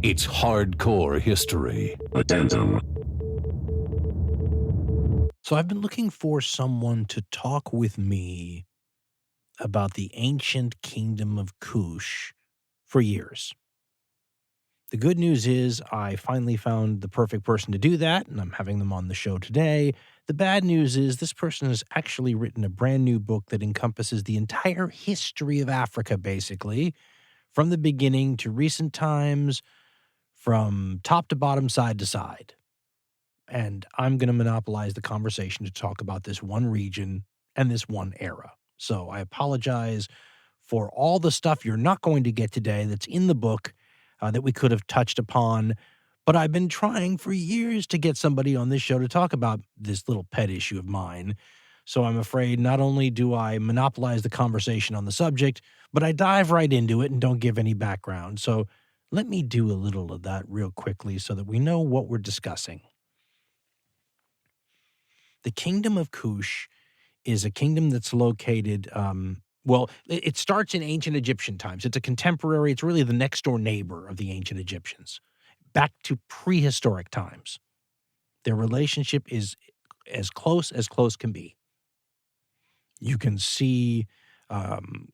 It's hardcore history. Addendum. So I've been looking for someone to talk with me about the ancient kingdom of Kush for years. The good news is I finally found the perfect person to do that, and I'm having them on the show today. The bad news is this person has actually written a brand new book that encompasses the entire history of Africa, basically, from the beginning to recent times, from top to bottom, side to side. And I'm going to monopolize the conversation to talk about this one region and this one era. So I apologize for all the stuff you're not going to get today that's in the book that we could have touched upon. But I've been trying for years to get somebody on this show to talk about this little pet issue of mine. So I'm afraid not only do I monopolize the conversation on the subject, but I dive right into it and don't give any background. So let me do a little of that real quickly so that we know what we're discussing. The kingdom of Kush is a kingdom that's located, it starts in ancient Egyptian times. It's a contemporary, it's really the next door neighbor of the ancient Egyptians, back to prehistoric times. Their relationship is as close can be. You can see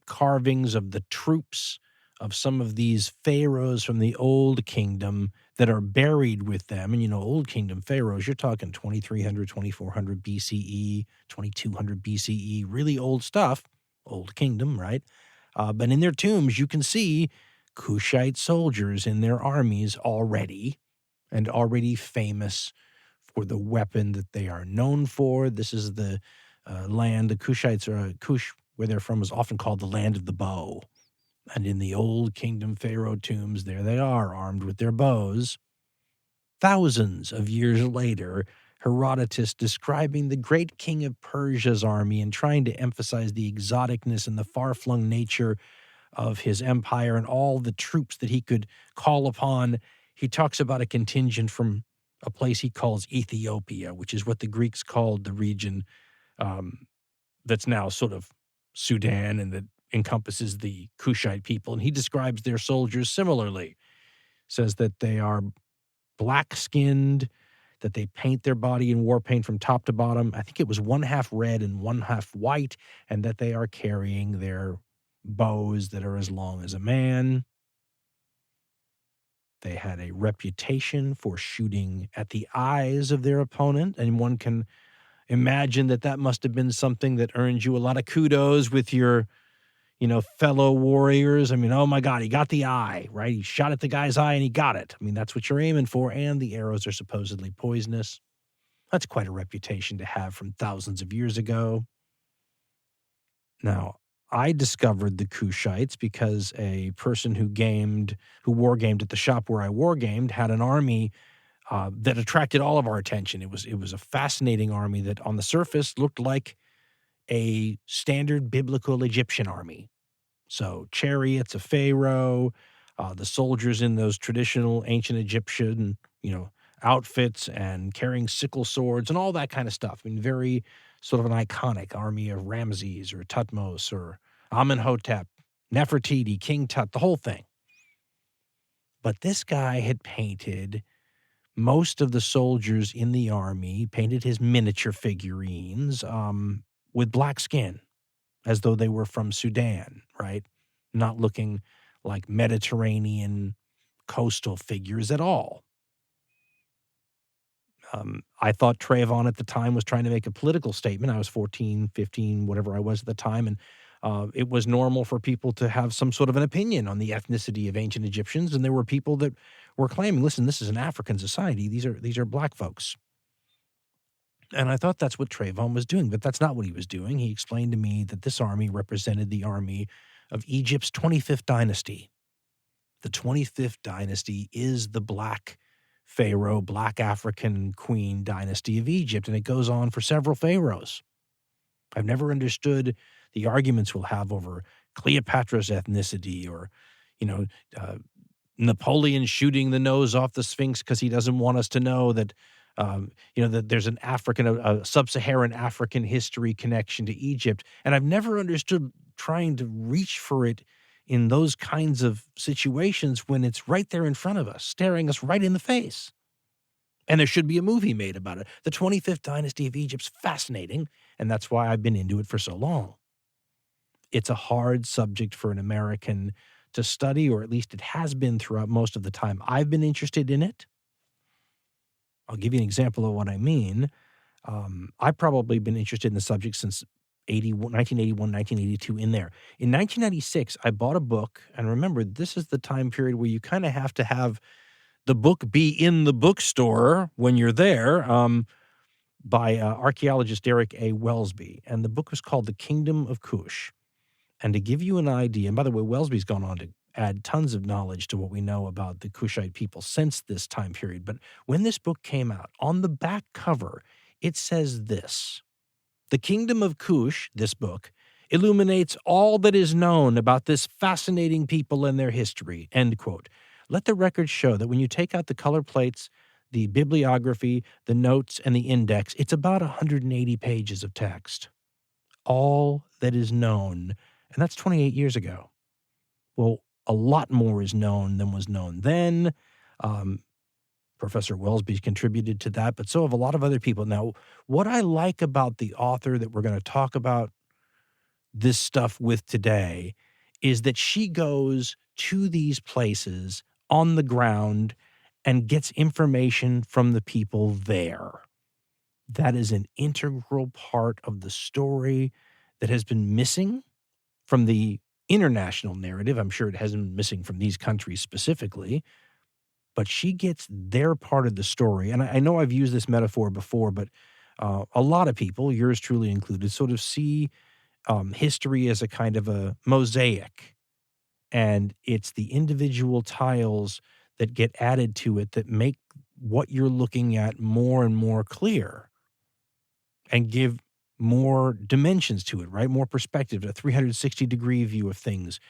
carvings of the troops of some of these pharaohs from the Old Kingdom that are buried with them. And, Old Kingdom pharaohs, you're talking 2300, 2400 BCE, 2200 BCE, really old stuff, Old Kingdom, right? But in their tombs, you can see Kushite soldiers in their armies already, and already famous for the weapon that they are known for. This is the land, the Kushites, Kush, where they're from, is often called the land of the bow. And in the Old Kingdom pharaoh tombs, there they are, armed with their bows. Thousands of years later, Herodotus, describing the great king of Persia's army and trying to emphasize the exoticness and the far-flung nature of his empire and all the troops that he could call upon, he talks about a contingent from a place he calls Ethiopia, which is what the Greeks called the region that's now sort of Sudan and that encompasses the Kushite people. And he describes their soldiers similarly, says that they are black-skinned, that they paint their body in war paint from top to bottom. I think it was one half red and one half white, and that they are carrying their bows that are as long as a man. They had a reputation for shooting at the eyes of their opponent, and one can imagine that must have been something that earned you a lot of kudos with your fellow warriors. I mean, oh my God, he got the eye, right? He shot at the guy's eye and he got it. I mean, that's what you're aiming for. And the arrows are supposedly poisonous. That's quite a reputation to have from thousands of years ago. Now, I discovered the Kushites because a person who wargamed at the shop where I wargamed had an army that attracted all of our attention. It was a fascinating army that on the surface looked like a standard biblical Egyptian army. So chariots of Pharaoh, the soldiers in those traditional ancient Egyptian, outfits and carrying sickle swords and all that kind of stuff. I mean, very sort of an iconic army of Ramses or Tutmos or Amenhotep, Nefertiti, King Tut, the whole thing. But this guy had painted most of the soldiers in the army, painted his miniature figurines with black skin, as though they were from Sudan, right? Not looking like Mediterranean coastal figures at all. I thought Trayvon at the time was trying to make a political statement. I was 14, 15, whatever I was at the time, and it was normal for people to have some sort of an opinion on the ethnicity of ancient Egyptians, and there were people that were claiming, listen, this is an African society. These are black folks. And I thought that's what Trayvon was doing, but that's not what he was doing. He explained to me that this army represented the army of Egypt's 25th dynasty. The 25th dynasty is the black pharaoh, black African queen dynasty of Egypt, and it goes on for several pharaohs. I've never understood the arguments we'll have over Cleopatra's ethnicity or, Napoleon shooting the nose off the Sphinx because he doesn't want us to know that that there's a sub-Saharan African history connection to Egypt. And I've never understood trying to reach for it in those kinds of situations when it's right there in front of us, staring us right in the face. And there should be a movie made about it. The 25th dynasty of Egypt's fascinating, and that's why I've been into it for so long. It's a hard subject for an American to study, or at least it has been throughout most of the time I've been interested in it. I'll give you an example of what I mean. I've probably been interested in the subject since 1981, 1982, in there. In 1996, I bought a book, and remember, this is the time period where you kind of have to have the book be in the bookstore when you're there, by archaeologist Derek A. Welsby. And the book was called The Kingdom of Kush. And to give you an idea, and by the way, Welsby's gone on to add tons of knowledge to what we know about the Kushite people since this time period. But when this book came out, on the back cover, it says this: "The Kingdom of Kush," this book, "illuminates all that is known about this fascinating people and their history," end quote. Let the record show that when you take out the color plates, the bibliography, the notes, and the index, it's about 180 pages of text. All that is known, and that's 28 years ago. Well, a lot more is known than was known then. Professor Welsby contributed to that, but so have a lot of other people. Now, what I like about the author that we're going to talk about this stuff with today is that she goes to these places on the ground and gets information from the people there. That is an integral part of the story that has been missing from the international narrative. I'm sure it hasn't been missing from these countries specifically, but she gets their part of the story. And I know I've used this metaphor before, but a lot of people, yours truly included, sort of see history as a kind of a mosaic. And it's the individual tiles that get added to it that make what you're looking at more and more clear and give more dimensions to it, right? More perspective, a 360-degree view of things.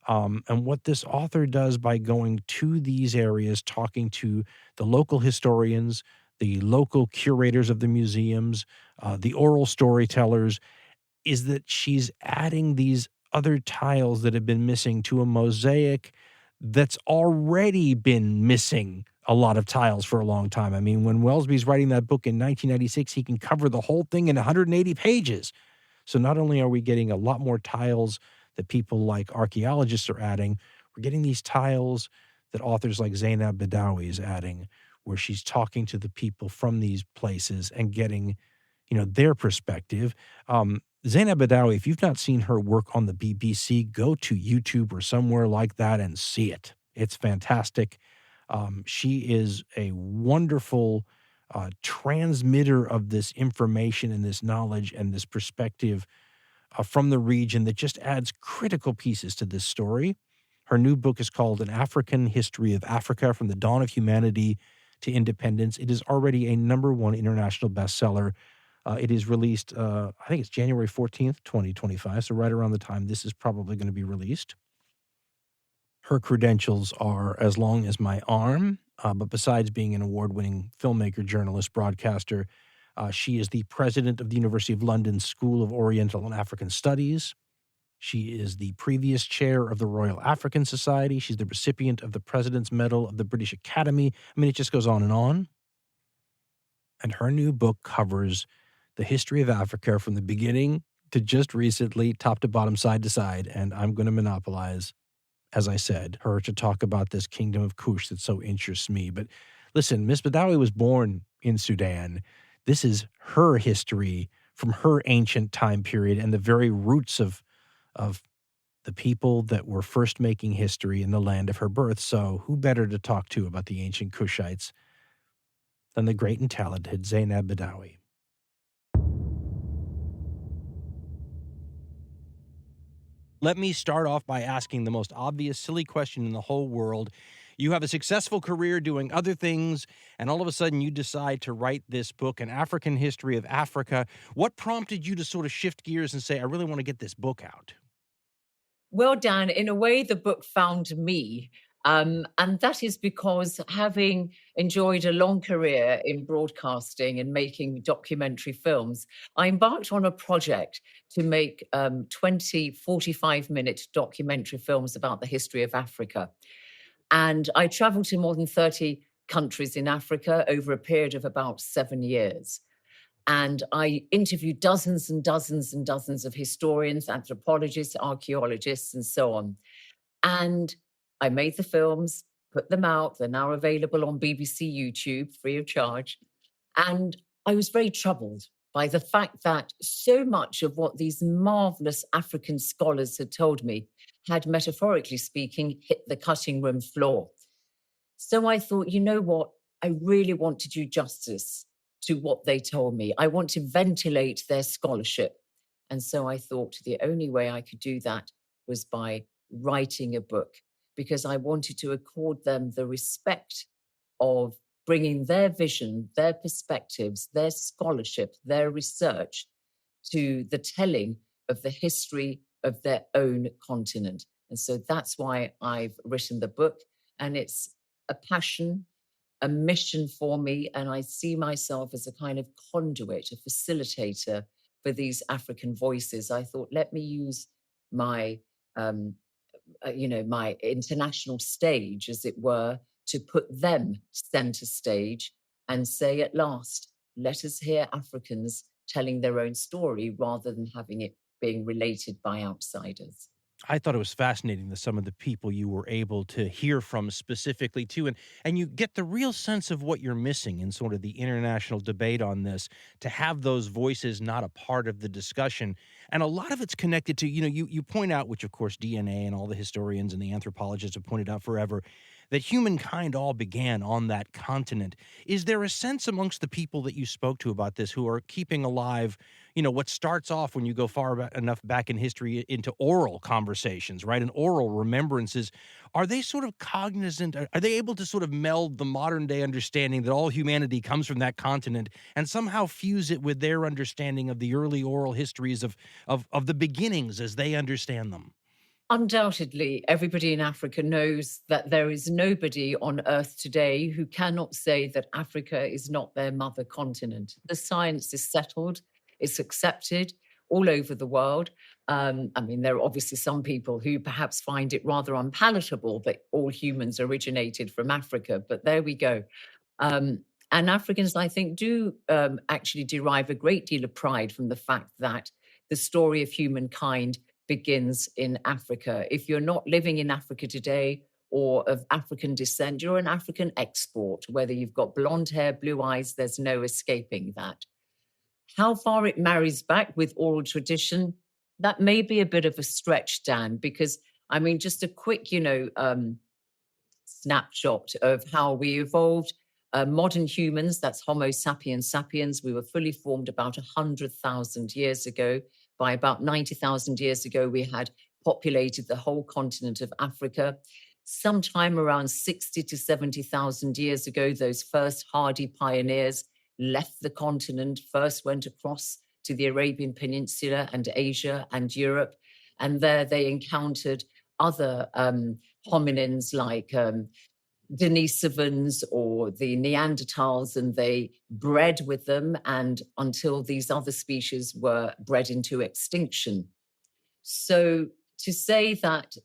And what this author does by going to these areas, talking to the local historians, the local curators of the museums, the oral storytellers, is that she's adding these other tiles that have been missing to a mosaic that's already been missing a lot of tiles for a long time. I mean, when Welsby's writing that book in 1996, he can cover the whole thing in 180 pages. So not only are we getting a lot more tiles that people like archaeologists are adding, we're getting these tiles that authors like Zeinab Badawi is adding, where she's talking to the people from these places and getting, their perspective. Zeinab Badawi, if you've not seen her work on the BBC, go to YouTube or somewhere like that and see it. It's fantastic. She is a wonderful transmitter of this information and this knowledge and this perspective from the region that just adds critical pieces to this story. Her new book is called An African History of Africa, From the Dawn of Humanity to Independence. It is already a #1 international bestseller. It is released, I think it's January 14th, 2025, so right around the time this is probably going to be released. Her credentials are as long as my arm, but besides being an award-winning filmmaker, journalist, broadcaster, she is the president of the University of London School of Oriental and African Studies. She is the previous chair of the Royal African Society. She's the recipient of the President's Medal of the British Academy. I mean, it just goes on. And her new book covers the history of Africa from the beginning to just recently, top to bottom, side to side. And I'm going to monopolize, as I said, her to talk about this kingdom of Kush that so interests me. But listen, Miss Badawi was born in Sudan. This is her history from her ancient time period and the very roots of the people that were first making history in the land of her birth. So who better to talk to about the ancient Kushites than the great and talented Zeinab Badawi? Let me start off by asking the most obvious, silly question in the whole world. You have a successful career doing other things, and all of a sudden you decide to write this book, An African History of Africa. What prompted you to sort of shift gears and say, I really want to get this book out? Well, Dan, in a way, the book found me. And that is because, having enjoyed a long career in broadcasting and making documentary films, I embarked on a project to make 20 45-minute documentary films about the history of Africa. And I traveled to more than 30 countries in Africa over a period of about 7 years. And I interviewed dozens and dozens and dozens of historians, anthropologists, archaeologists, and so on. And I made the films, put them out. They're now available on BBC YouTube free of charge. And I was very troubled by the fact that so much of what these marvelous African scholars had told me had, metaphorically speaking, hit the cutting room floor. So I thought, you know what? I really want to do justice to what they told me. I want to ventilate their scholarship. And so I thought the only way I could do that was by writing a book, because I wanted to accord them the respect of bringing their vision, their perspectives, their scholarship, their research to the telling of the history of their own continent. And so that's why I've written the book. And it's a passion, a mission for me. And I see myself as a kind of conduit, a facilitator for these African voices. I thought, let me use my, my international stage, as it were, to put them center stage and say, at last, let us hear Africans telling their own story rather than having it being related by outsiders. I thought it was fascinating that some of the people you were able to hear from specifically too, and you get the real sense of what you're missing in sort of the international debate on this, to have those voices not a part of the discussion. And a lot of it's connected to, you point out, which of course DNA and all the historians and the anthropologists have pointed out forever, that humankind all began on that continent. Is there a sense amongst the people that you spoke to about this who are keeping alive, what starts off when you go far enough back in history into oral conversations, right? And oral remembrances, are they sort of cognizant? Are they able to sort of meld the modern day understanding that all humanity comes from that continent and somehow fuse it with their understanding of the early oral histories of the beginnings as they understand them? Undoubtedly, everybody in Africa knows that there is nobody on Earth today who cannot say that Africa is not their mother continent. The science is settled, it's accepted all over the world. There are obviously some people who perhaps find it rather unpalatable that all humans originated from Africa, but there we go. And Africans, I think, do actually derive a great deal of pride from the fact that the story of humankind begins in Africa. If you're not living in Africa today or of African descent, you're an African export. Whether you've got blonde hair, blue eyes, there's no escaping that. How far it marries back with oral tradition, that may be a bit of a stretch, Dan, because, just a quick, snapshot of how we evolved. Modern humans, that's Homo sapiens sapiens, we were fully formed about 100,000 years ago. By about 90,000 years ago, we had populated the whole continent of Africa. Sometime around 60 to 70,000 years ago, those first hardy pioneers left the continent, first went across to the Arabian Peninsula and Asia and Europe. And there they encountered other hominins like Denisovans or the Neanderthals, and they bred with them, and until these other species were bred into extinction. So to say that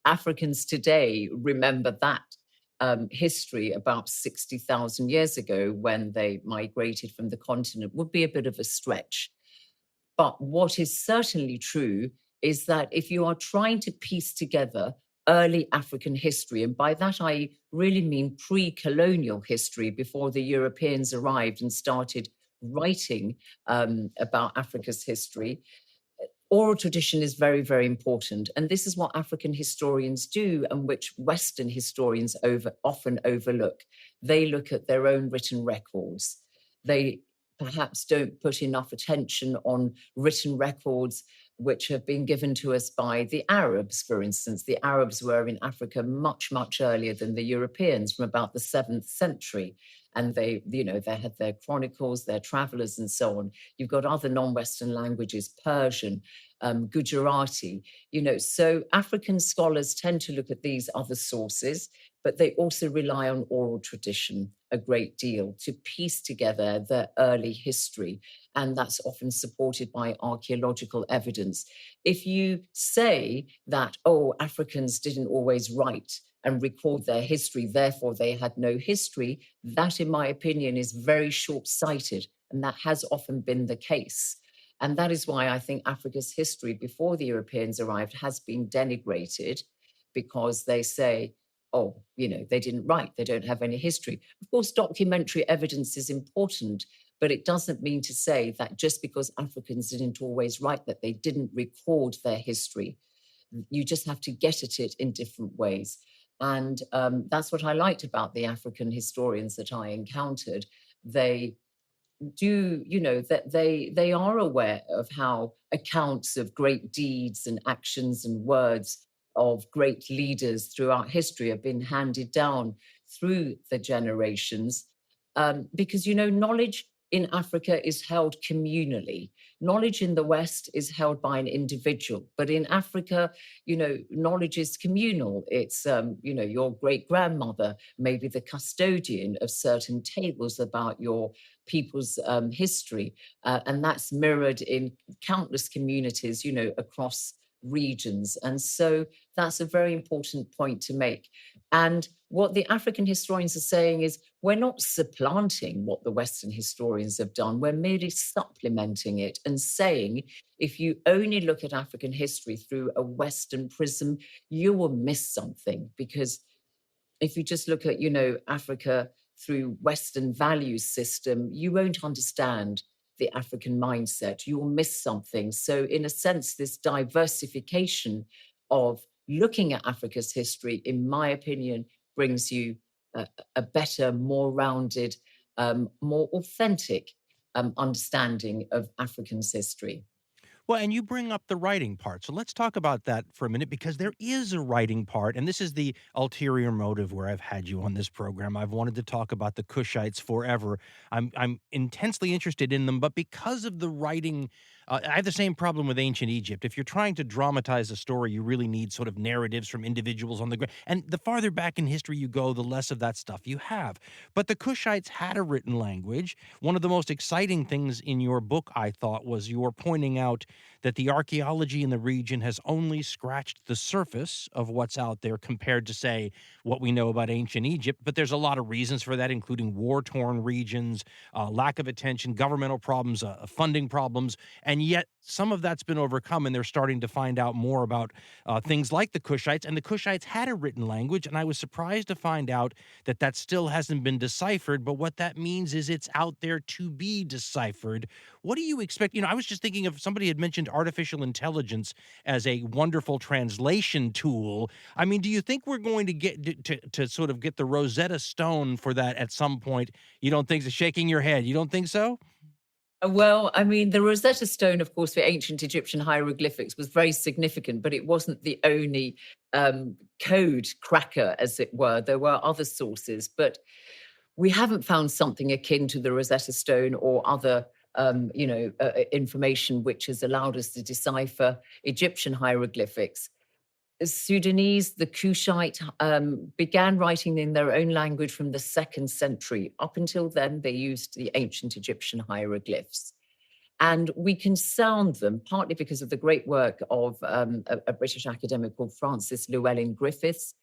Africans today remember that history about 60,000 years ago when they migrated from the continent would be a bit of a stretch. But what is certainly true is that if you are trying to piece together early African history, and by that I really mean pre-colonial history, before the Europeans arrived and started writing about Africa's history, oral tradition is very, very important. And this is what African historians do, and which Western historians often overlook. They look at their own written records. They perhaps don't put enough attention on written records which have been given to us by the Arabs, for instance. The Arabs were in Africa much, much earlier than the Europeans, from about the 7th century. and they had their chronicles, their travelers, and so on. You've got other non-Western languages, Persian, Gujarati, so African scholars tend to look at these other sources, but they also rely on oral tradition a great deal to piece together their early history. And that's often supported by archaeological evidence. If you say that, Africans didn't always write and record their history, therefore they had no history, that, in my opinion, is very short-sighted. And that has often been the case. And that is why I think Africa's history before the Europeans arrived has been denigrated, because they say, they didn't write, they don't have any history. Of course, documentary evidence is important, but it doesn't mean to say that just because Africans didn't always write, that they didn't record their history. You just have to get at it in different ways. And that's what I liked about the African historians that I encountered. They do, that they are aware of how accounts of great deeds and actions and words of great leaders throughout history have been handed down through the generations. Because, knowledge in Africa is held communally. Knowledge in the West is held by an individual, but in Africa, knowledge is communal. It's, your great grandmother may be the custodian of certain tables about your people's history. And that's mirrored in countless communities, across regions. And so that's a very important point to make. And what the African historians are saying is, we're not supplanting what the Western historians have done. We're merely supplementing it and saying, if you only look at African history through a Western prism, you will miss something. Because if you just look at, Africa through Western value system, you won't understand the African mindset. You will miss something. So in a sense, this diversification of looking at Africa's history, in my opinion, brings you a better, more rounded, more authentic understanding of African's history. Well, and you bring up the writing part. So let's talk about that for a minute, because there is a writing part. And this is the ulterior motive where I've had you on this program. I've wanted to talk about the Kushites forever. I'm intensely interested in them, but because of the writing, I have the same problem with ancient Egypt. If you're trying to dramatize a story, you really need sort of narratives from individuals on the ground. And the farther back in history you go, the less of that stuff you have. But the Kushites had a written language. One of the most exciting things in your book, I thought, was your pointing out that the archaeology in the region has only scratched the surface of what's out there compared to, say, what we know about ancient Egypt. But there's a lot of reasons for that, including war-torn regions, lack of attention, governmental problems, funding problems. And yet some of that's been overcome, and they're starting to find out more about things like the Kushites. And the Kushites had a written language, and I was surprised to find out that that still hasn't been deciphered. But what that means is it's out there to be deciphered. What do you expect? I was just thinking of, somebody had mentioned artificial intelligence as a wonderful translation tool. I mean, do you think we're going to get to sort of get the Rosetta Stone for that at some point? You don't think so? Shaking your head. You don't think so? Well, I mean, the Rosetta Stone, of course, for ancient Egyptian hieroglyphics was very significant, but it wasn't the only code cracker, as it were. There were other sources, but we haven't found something akin to the Rosetta Stone or other information which has allowed us to decipher Egyptian hieroglyphics. Sudanese, the Kushite, began writing in their own language from the 2nd century. Up until then, they used the ancient Egyptian hieroglyphs. And we can sound them, partly because of the great work of a British academic called Francis Llewellyn-Griffiths,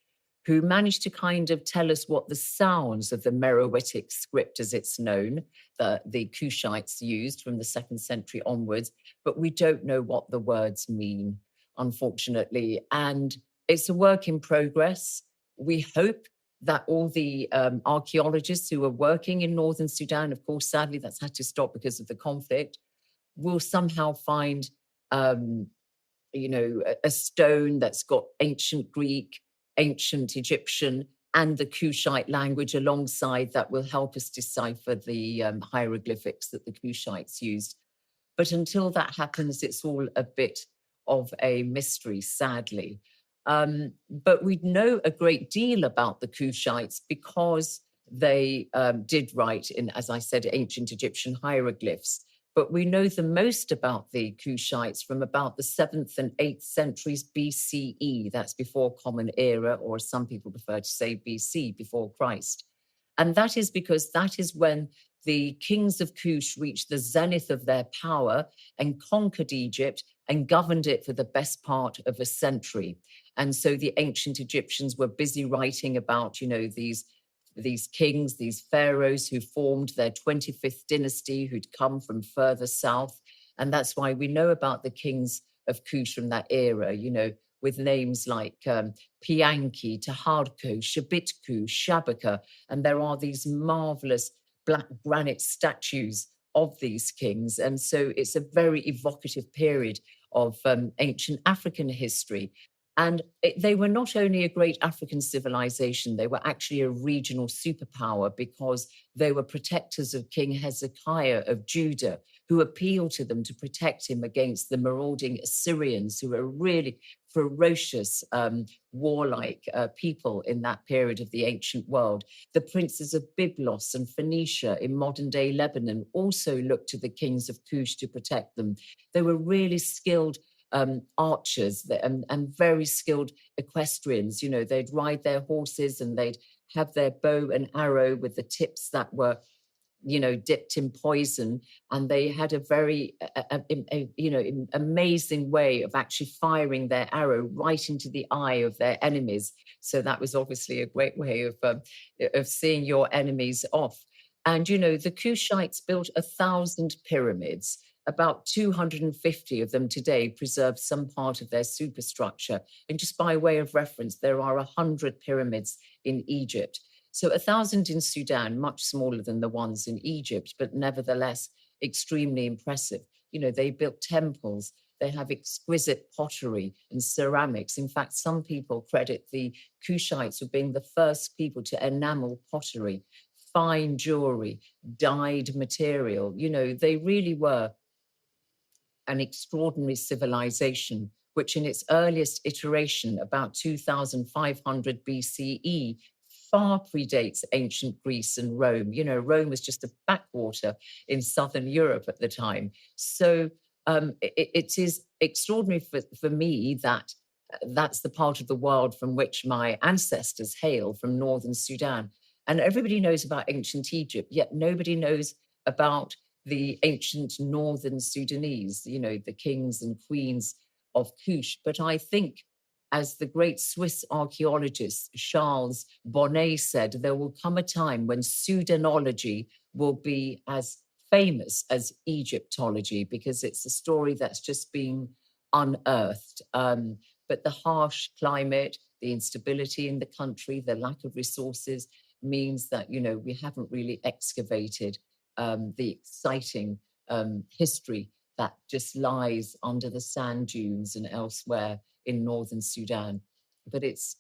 who managed to kind of tell us what the sounds of the Meroitic script, as it's known, the Kushites used from the 2nd century onwards, but we don't know what the words mean, unfortunately. And it's a work in progress. We hope that all the archaeologists who are working in northern Sudan, of course, sadly, that's had to stop because of the conflict, will somehow find, a stone that's got ancient Greek, ancient Egyptian, and the Kushite language alongside that will help us decipher the hieroglyphics that the Kushites used. But until that happens, it's all a bit of a mystery, sadly. But we know a great deal about the Kushites because they did write in, as I said, ancient Egyptian hieroglyphs. But we know the most about the Kushites from about the 7th and 8th centuries BCE. That's before Common Era, or some people prefer to say BC, before Christ. And that is because that is when the kings of Kush reached the zenith of their power and conquered Egypt and governed it for the best part of a century. And so the ancient Egyptians were busy writing about, these kings, these pharaohs who formed their 25th dynasty, who'd come from further south. And that's why we know about the kings of Kush from that era, with names like Pianki, Taharko, Shabitku, Shabaka. And there are these marvelous black granite statues of these kings. And so it's a very evocative period of ancient African history. And they were not only a great African civilization, they were actually a regional superpower because they were protectors of King Hezekiah of Judah, who appealed to them to protect him against the marauding Assyrians, who were really ferocious, warlike people in that period of the ancient world. The princes of Byblos and Phoenicia in modern-day Lebanon also looked to the kings of Kush to protect them. They were really skilled archers and very skilled equestrians. They'd ride their horses and they'd have their bow and arrow with the tips that were, dipped in poison. And they had a very, amazing way of actually firing their arrow right into the eye of their enemies. So that was obviously a great way of seeing your enemies off. And, the Kushites built 1,000 pyramids. About 250 of them today preserve some part of their superstructure. And just by way of reference, there are 100 pyramids in Egypt. So 1,000 in Sudan, much smaller than the ones in Egypt, but nevertheless extremely impressive. They built temples. They have exquisite pottery and ceramics. In fact, some people credit the Kushites with being the first people to enamel pottery, fine jewelry, dyed material. They really were an extraordinary civilization, which in its earliest iteration, about 2500 BCE, far predates ancient Greece and Rome. Rome was just a backwater in southern Europe at the time. So it is extraordinary for me that that's the part of the world from which my ancestors hail, from northern Sudan. And everybody knows about ancient Egypt, yet nobody knows about the ancient northern Sudanese, the kings and queens of Kush. But I think, as the great Swiss archaeologist Charles Bonnet said, there will come a time when Sudanology will be as famous as Egyptology, because it's a story that's just been unearthed. But the harsh climate, the instability in the country, the lack of resources means that, we haven't really excavated the exciting history that just lies under the sand dunes and elsewhere in northern Sudan. But it's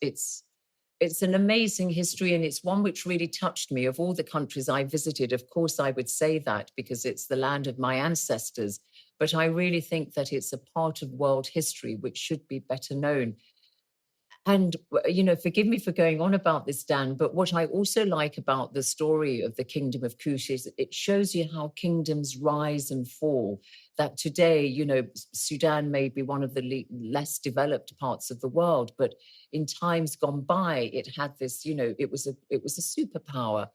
an amazing history, and it's one which really touched me. Of all the countries I visited, of course, I would say that because it's the land of my ancestors. But I really think that it's a part of world history which should be better known. And, forgive me for going on about this, Dan, but what I also like about the story of the Kingdom of Kush is it shows you how kingdoms rise and fall. That today, Sudan may be one of the less developed parts of the world, but in times gone by, it had this, it was a superpower.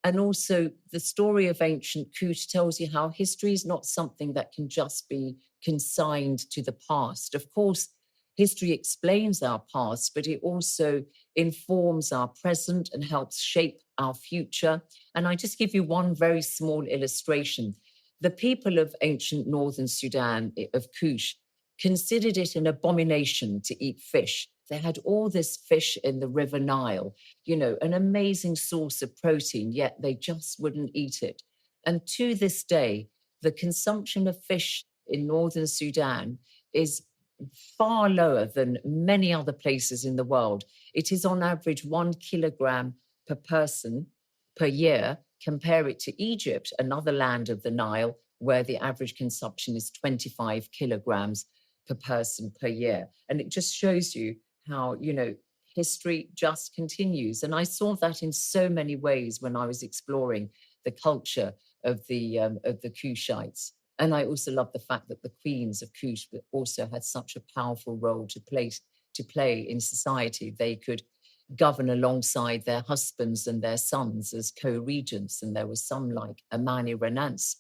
And also the story of ancient Kush tells you how history is not something that can just be consigned to the past. Of course, history explains our past, but it also informs our present and helps shape our future. And I just give you one very small illustration. The people of ancient northern Sudan, of Kush, considered it an abomination to eat fish. They had all this fish in the River Nile, an amazing source of protein, yet they just wouldn't eat it. And to this day, the consumption of fish in northern Sudan is far lower than many other places in the world. It is on average 1 kilogram per person per year. Compare it to Egypt, another land of the Nile, where the average consumption is 25 kilograms per person per year. And it just shows you how, history just continues. And I saw that in so many ways when I was exploring the culture of the Kushites. And I also love the fact that the queens of Kush also had such a powerful role to play in society. They could govern alongside their husbands and their sons as co-regents. And there was some like Amani Renance,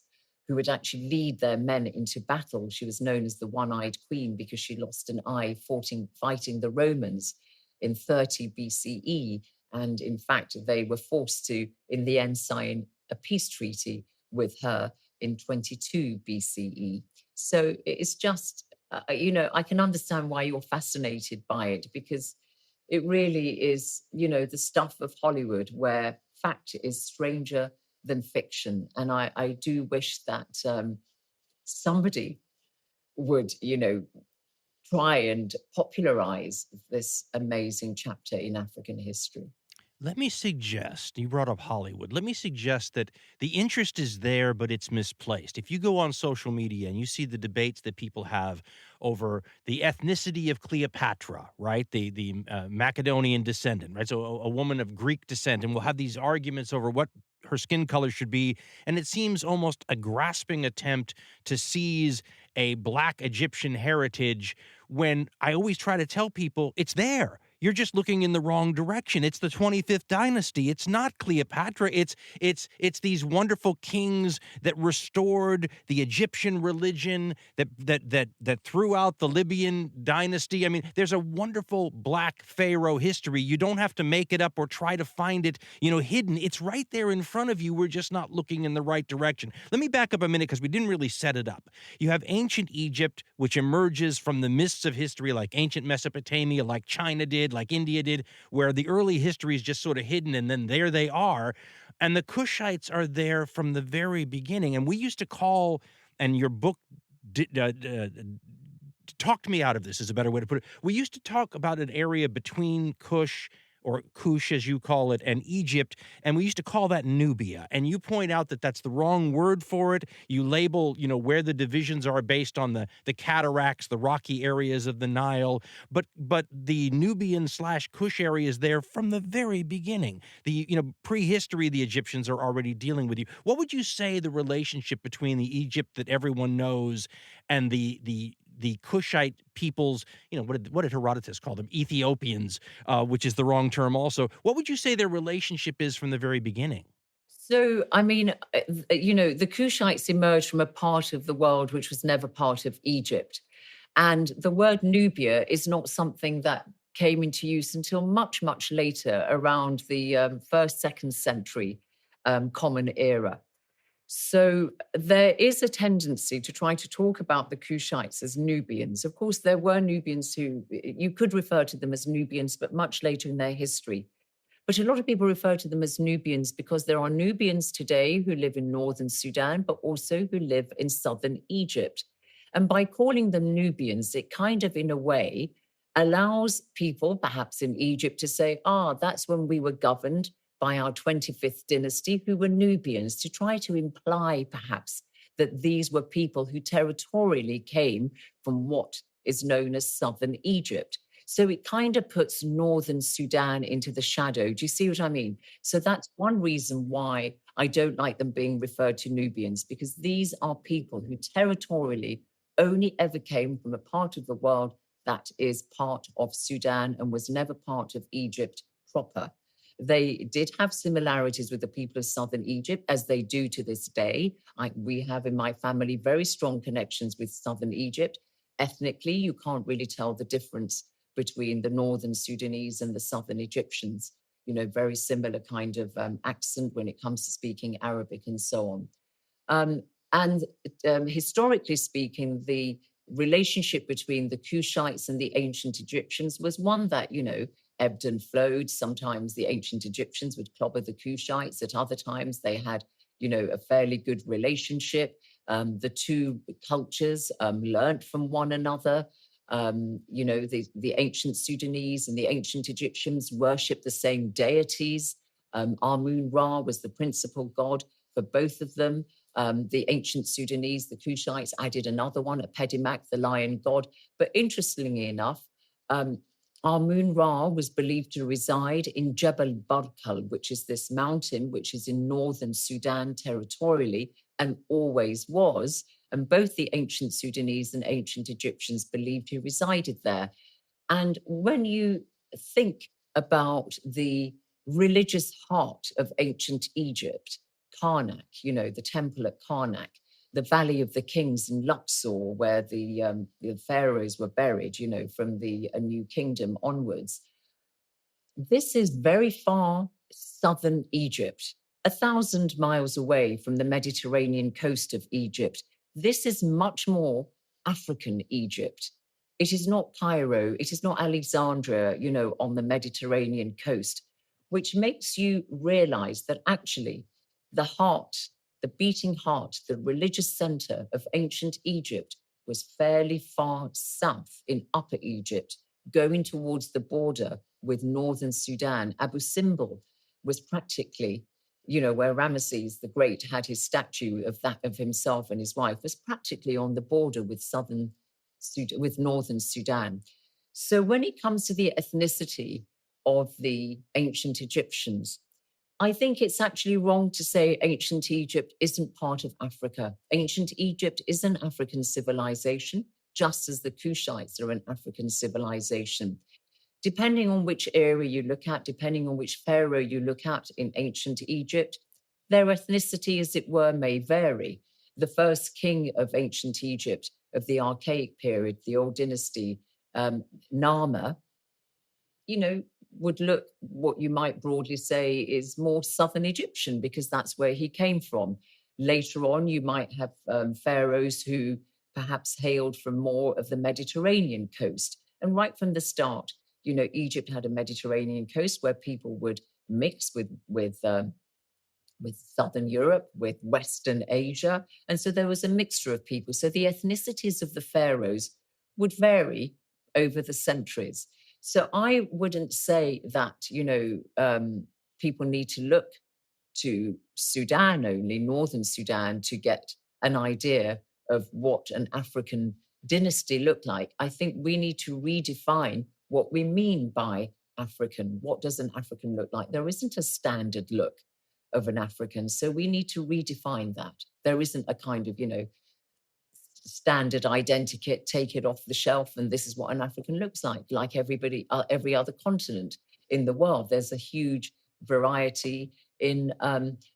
who would actually lead their men into battle. She was known as the one-eyed queen because she lost an eye fighting the Romans in 30 BCE. And in fact, they were forced to, in the end, sign a peace treaty with her in 22 BCE. So it's just, I can understand why you're fascinated by it, because it really is, the stuff of Hollywood where fact is stranger than fiction. And I do wish that somebody would, try and popularize this amazing chapter in African history. Let me suggest, you brought up Hollywood. Let me suggest that the interest is there, but it's misplaced. If you go on social media and you see the debates that people have over the ethnicity of Cleopatra, right? The Macedonian descendant, right? So a woman of Greek descent, and we'll have these arguments over what her skin color should be. And it seems almost a grasping attempt to seize a Black Egyptian heritage when I always try to tell people it's there. You're just looking in the wrong direction. It's the 25th dynasty. It's not Cleopatra. It's these wonderful kings that restored the Egyptian religion, that threw out the Libyan dynasty. I mean, there's a wonderful Black pharaoh history. You don't have to make it up or try to find it, hidden. It's right there in front of you. We're just not looking in the right direction. Let me back up a minute because we didn't really set it up. You have ancient Egypt, which emerges from the mists of history like ancient Mesopotamia, like China did, like India did, where the early history is just sort of hidden, and then there they are. And the Kushites are there from the very beginning. And we used to call, and your book talked me out of this is a better way to put it. We used to talk about an area between Kush, or Kush as you call it, and Egypt, and we used to call that Nubia. And you point out that that's the wrong word for it. You label, where the divisions are based on the cataracts, the rocky areas of the Nile, but the Nubian/Kush area is there from the very beginning. The prehistory, the Egyptians are already dealing with you. What would you say the relationship between the Egypt that everyone knows and the Kushite peoples, what did Herodotus call them? Ethiopians, which is the wrong term also. What would you say their relationship is from the very beginning? So, I mean, the Kushites emerged from a part of the world which was never part of Egypt. And the word Nubia is not something that came into use until much, much later, around the 1st, 2nd century Common Era. So there is a tendency to try to talk about the Kushites as Nubians. Of course, there were Nubians who, you could refer to them as Nubians, but much later in their history. But a lot of people refer to them as Nubians because there are Nubians today who live in northern Sudan, but also who live in southern Egypt. And by calling them Nubians, it kind of, in a way, allows people, perhaps in Egypt, to say, that's when we were governed by our 25th dynasty, who were Nubians, to try to imply perhaps that these were people who territorially came from what is known as southern Egypt. So it kind of puts northern Sudan into the shadow. Do you see what I mean? So that's one reason why I don't like them being referred to Nubians, because these are people who territorially only ever came from a part of the world that is part of Sudan and was never part of Egypt proper. They did have similarities with the people of southern Egypt, as they do to this day. We have in my family very strong connections with southern Egypt. Ethnically, you can't really tell the difference between the northern Sudanese and the southern Egyptians. Very similar kind of accent when it comes to speaking Arabic and so on. Historically speaking, the relationship between the Kushites and the ancient Egyptians was one that, ebbed and flowed. Sometimes the ancient Egyptians would clobber the Kushites. At other times, they had, a fairly good relationship. The two cultures learned from one another. The ancient Sudanese and the ancient Egyptians worshipped the same deities. Amun-Ra was the principal god for both of them. The ancient Sudanese, the Kushites, added another one, Apedimak, the lion god. But interestingly enough, Amun-Ra was believed to reside in Jebel Barkal, which is this mountain which is in northern Sudan territorially and always was. And both the ancient Sudanese and ancient Egyptians believed he resided there. And when you think about the religious heart of ancient Egypt, Karnak, the temple at Karnak, the Valley of the Kings in Luxor, where the pharaohs were buried, from the New Kingdom onwards. This is very far southern Egypt, 1,000 miles away from the Mediterranean coast of Egypt. This is much more African Egypt. It is not Cairo, it is not Alexandria, on the Mediterranean coast, which makes you realize that actually the beating heart, the religious center of ancient Egypt was fairly far south in Upper Egypt, going towards the border with northern Sudan. Abu Simbel was practically, where Ramesses the Great had his statue of himself and his wife, was practically on the border with northern Sudan. So when it comes to the ethnicity of the ancient Egyptians, I think it's actually wrong to say ancient Egypt isn't part of Africa. Ancient Egypt is an African civilization, just as the Kushites are an African civilization. Depending on which area you look at, depending on which pharaoh you look at in ancient Egypt, their ethnicity, as it were, may vary. The first king of ancient Egypt of the Archaic period, the Old Dynasty, Nama, would look what you might broadly say is more southern Egyptian, because that's where he came from. Later on, you might have pharaohs who perhaps hailed from more of the Mediterranean coast. And right from the start, Egypt had a Mediterranean coast where people would mix with Southern Europe, with Western Asia. And so there was a mixture of people. So the ethnicities of the pharaohs would vary over the centuries. So I wouldn't say that, people need to look to Sudan only, northern Sudan, to get an idea of what an African dynasty looked like. I think we need to redefine what we mean by African. What does an African look like? There isn't a standard look of an African. So we need to redefine that. There isn't a kind of, standard identikit, take it off the shelf, and this is what an African looks like every other continent in the world. There's a huge variety in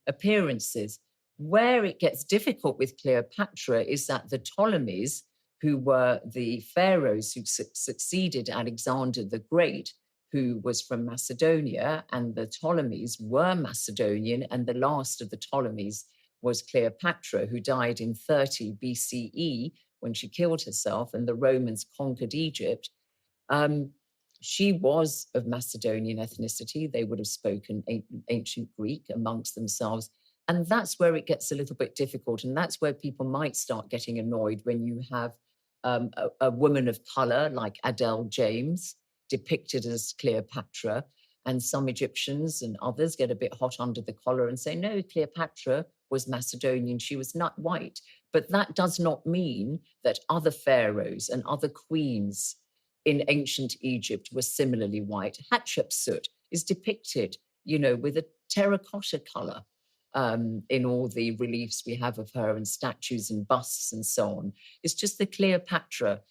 appearances. Where it gets difficult with Cleopatra is that the Ptolemies, who were the pharaohs who succeeded Alexander the Great, who was from Macedonia, and the Ptolemies were Macedonian, and the last of the Ptolemies was Cleopatra, who died in 30 BCE when she killed herself and the Romans conquered Egypt. She was of Macedonian ethnicity. They would have spoken ancient Greek amongst themselves. And that's where it gets a little bit difficult. And that's where people might start getting annoyed when you have a woman of color like Adele James depicted as Cleopatra. And some Egyptians and others get a bit hot under the collar and say, no, Cleopatra was Macedonian, she was not white. But that does not mean that other pharaohs and other queens in ancient Egypt were similarly white. Hatshepsut is depicted, with a terracotta color in all the reliefs we have of her and statues and busts and so on. It's just that Cleopatra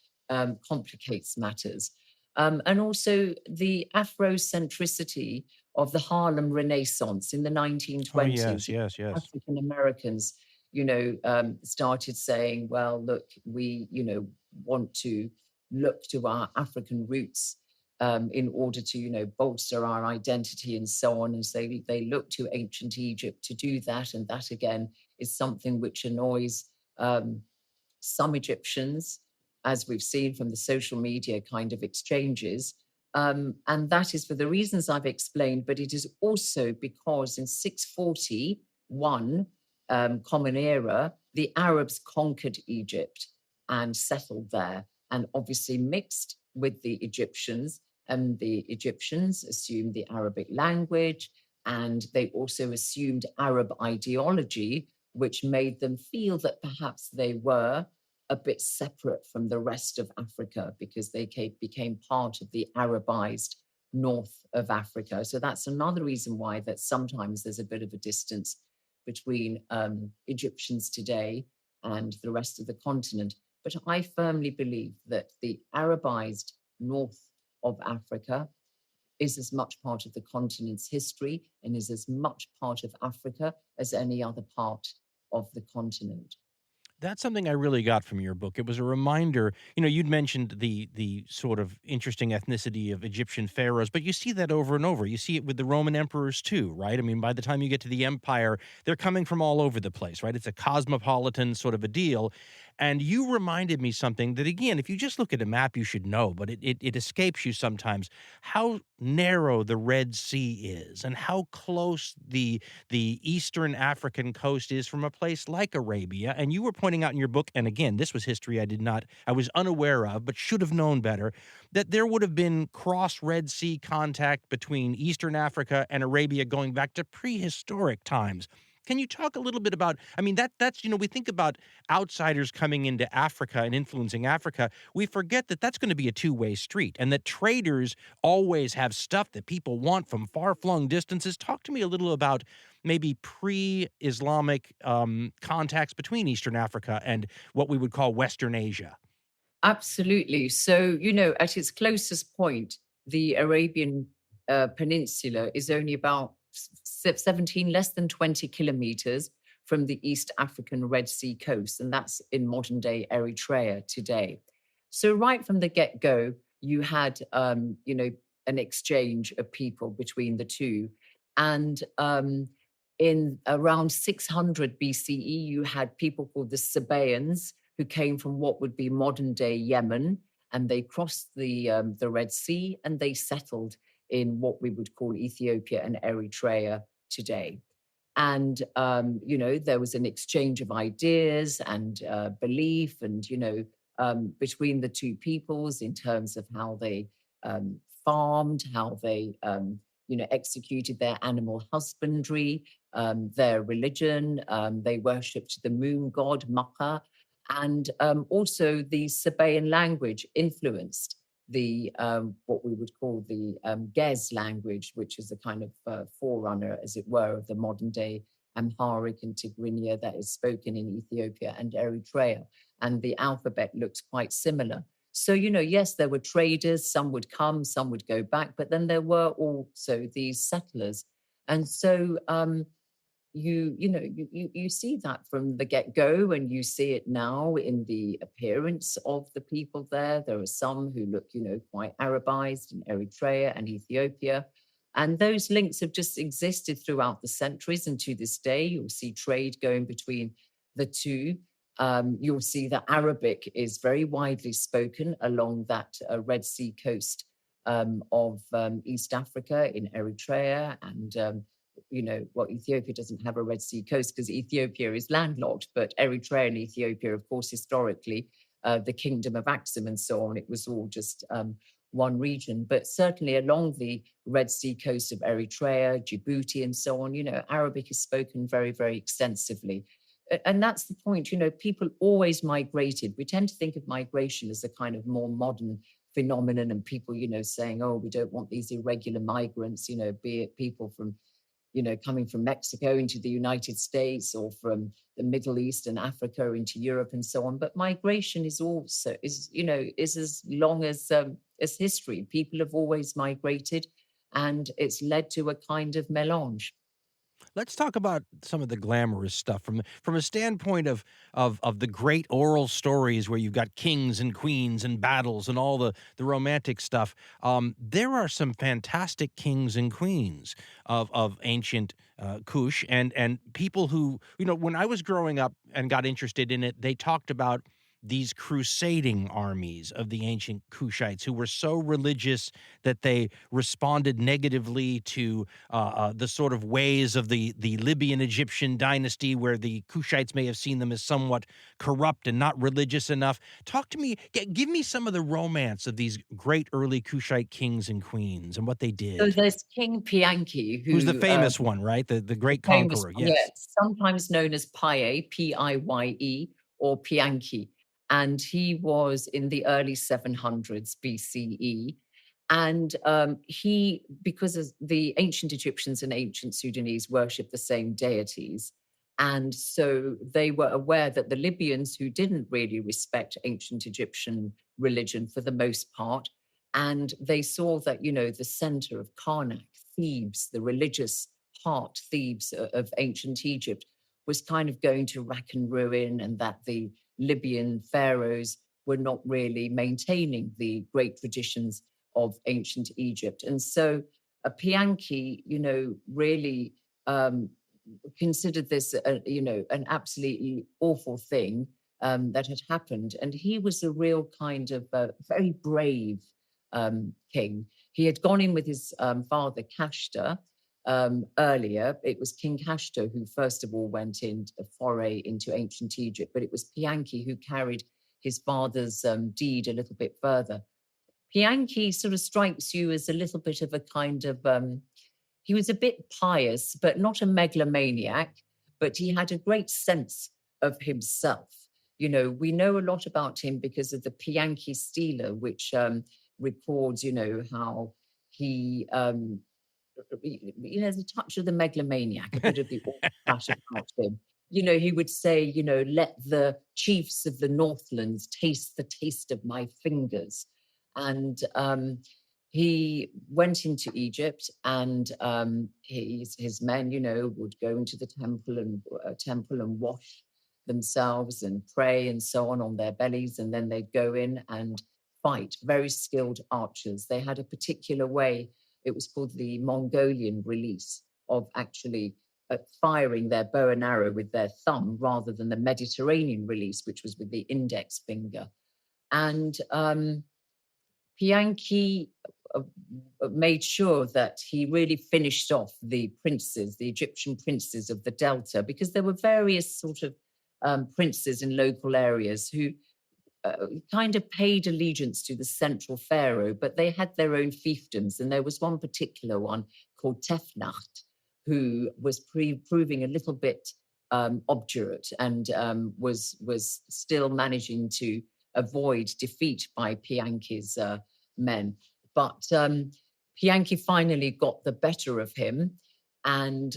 complicates matters. And also the Afrocentricity of the Harlem Renaissance in the 1920s. Yes. African Americans, started saying, well, look, we, want to look to our African roots in order to, bolster our identity and so on. And so they look to ancient Egypt to do that. And that, again, is something which annoys some Egyptians, as we've seen from the social media kind of exchanges. And that is for the reasons I've explained, but it is also because in 641 Common Era, the Arabs conquered Egypt and settled there, and obviously mixed with the Egyptians. And the Egyptians assumed the Arabic language, and they also assumed Arab ideology, which made them feel that perhaps they were a bit separate from the rest of Africa because they became part of the Arabized north of Africa. So that's another reason why that sometimes there's a bit of a distance between Egyptians today and the rest of the continent. But I firmly believe that the Arabized north of Africa is as much part of the continent's history and is as much part of Africa as any other part of the continent. That's something I really got from your book. It was a reminder, you'd mentioned the sort of interesting ethnicity of Egyptian pharaohs, but you see that over and over. You see it with the Roman emperors too, right? I mean, by the time you get to the empire, they're coming from all over the place, right? It's a cosmopolitan sort of a deal. And you reminded me something that, again, if you just look at a map, you should know, but it escapes you sometimes, how narrow the Red Sea is and how close the Eastern African coast is from a place like Arabia. And you were pointing out in your book, and again, this was history I was unaware of, but should have known better, that there would have been cross Red Sea contact between Eastern Africa and Arabia going back to prehistoric times. Can you talk a little bit about, I mean, that's, we think about outsiders coming into Africa and influencing Africa. We forget that that's going to be a two-way street and that traders always have stuff that people want from far-flung distances. Talk to me a little about maybe pre-Islamic contacts between Eastern Africa and what we would call Western Asia. Absolutely. So, at its closest point, the Arabian Peninsula is only about 17, less than 20 kilometers from the East African Red Sea coast, and that's in modern day Eritrea today. So right from the get-go, you had, an exchange of people between the two. And in around 600 BCE, you had people called the Sabaeans who came from what would be modern day Yemen, and they crossed the Red Sea and they settled in what we would call Ethiopia and Eritrea today. And, there was an exchange of ideas and belief and, between the two peoples in terms of how they farmed, how they, executed their animal husbandry, their religion. They worshipped the moon god, Maka. And also the Sabaean language influenced the what we would call the Gez language, which is a kind of forerunner, as it were, of the modern day Amharic and Tigrinya that is spoken in Ethiopia and Eritrea. And the alphabet looks quite similar. So, yes, there were traders, some would come, some would go back, but then there were also these settlers. And so you see that from the get-go, and you see it now in the appearance of the people there. There are some who look, quite Arabized in Eritrea and Ethiopia. And those links have just existed throughout the centuries. And to this day, you'll see trade going between the two. You'll see that Arabic is very widely spoken along that Red Sea coast of East Africa in Eritrea and Ethiopia doesn't have a Red Sea coast because Ethiopia is landlocked, but Eritrea and Ethiopia, of course, historically, the kingdom of Axum and so on, it was all just one region. But certainly along the Red Sea coast of Eritrea, Djibouti, and so on, Arabic is spoken very, very extensively. And that's the point, people always migrated. We tend to think of migration as a kind of more modern phenomenon, and people, saying, oh, we don't want these irregular migrants, be it people from coming from Mexico into the United States or from the Middle East and Africa into Europe and so on. But migration is also, is as long as history. People have always migrated, and it's led to a kind of melange. Let's talk about some of the glamorous stuff from a standpoint of the great oral stories where you've got kings and queens and battles and all the romantic stuff. There are some fantastic kings and queens of ancient Kush and people who, when I was growing up and got interested in it, they talked about these crusading armies of the ancient Kushites who were so religious that they responded negatively to the sort of ways of the Libyan Egyptian dynasty, where the Kushites may have seen them as somewhat corrupt and not religious enough. Talk to me, give me some of the romance of these great early Kushite kings and queens and what they did. So there's King Piye, who's the famous one, right? The great conqueror, yes. Sometimes known as Piye, Piye, or Pianki. and he was in the early 700s BCE. And he, because of the ancient Egyptians and ancient Sudanese worship the same deities, and so they were aware that the Libyans, who didn't really respect ancient Egyptian religion for the most part, and they saw that, the center of Karnak, Thebes, the religious heart, Thebes of ancient Egypt, was kind of going to rack and ruin, and that the Libyan pharaohs were not really maintaining the great traditions of ancient Egypt. And so Pianki, really considered this, an absolutely awful thing that had happened. And he was a real kind of very brave king. He had gone in with his father, Kashta, earlier. It was King Kashta who first of all went in a foray into ancient Egypt, but it was Pianki who carried his father's deed a little bit further. Pianki sort of strikes you as a little bit of a kind of, he was a bit pious, but not a megalomaniac, but he had a great sense of himself. We know a lot about him because of the Pianki Stela, which records, how he, there's a touch of the megalomaniac, a bit of the autocrat about him. He would say, let the chiefs of the Northlands taste the taste of my fingers. And he went into Egypt, and his men, would go into the temple and wash themselves and pray and so on their bellies, and then they'd go in and fight. Very skilled archers. They had a particular way. It was called the Mongolian release of actually firing their bow and arrow with their thumb rather than the Mediterranean release, which was with the index finger. And Pianki made sure that he really finished off the Egyptian princes of the Delta, because there were various sort of princes in local areas who kind of paid allegiance to the central pharaoh, but they had their own fiefdoms. And there was one particular one called Tefnacht, who was proving a little bit obdurate and was still managing to avoid defeat by Pianki's men. But Pianki finally got the better of him, and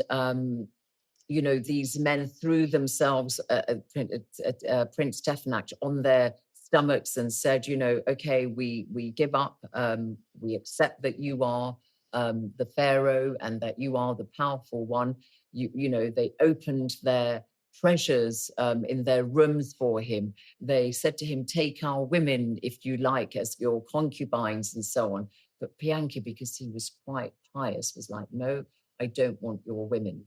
these men threw themselves at Prince Tefnacht on their stomachs and said, okay, we give up. We accept that you are the pharaoh and that you are the powerful one. They opened their treasures in their rooms for him. They said to him, take our women, if you like, as your concubines and so on. But Pianki, because he was quite pious, was like, no, I don't want your women.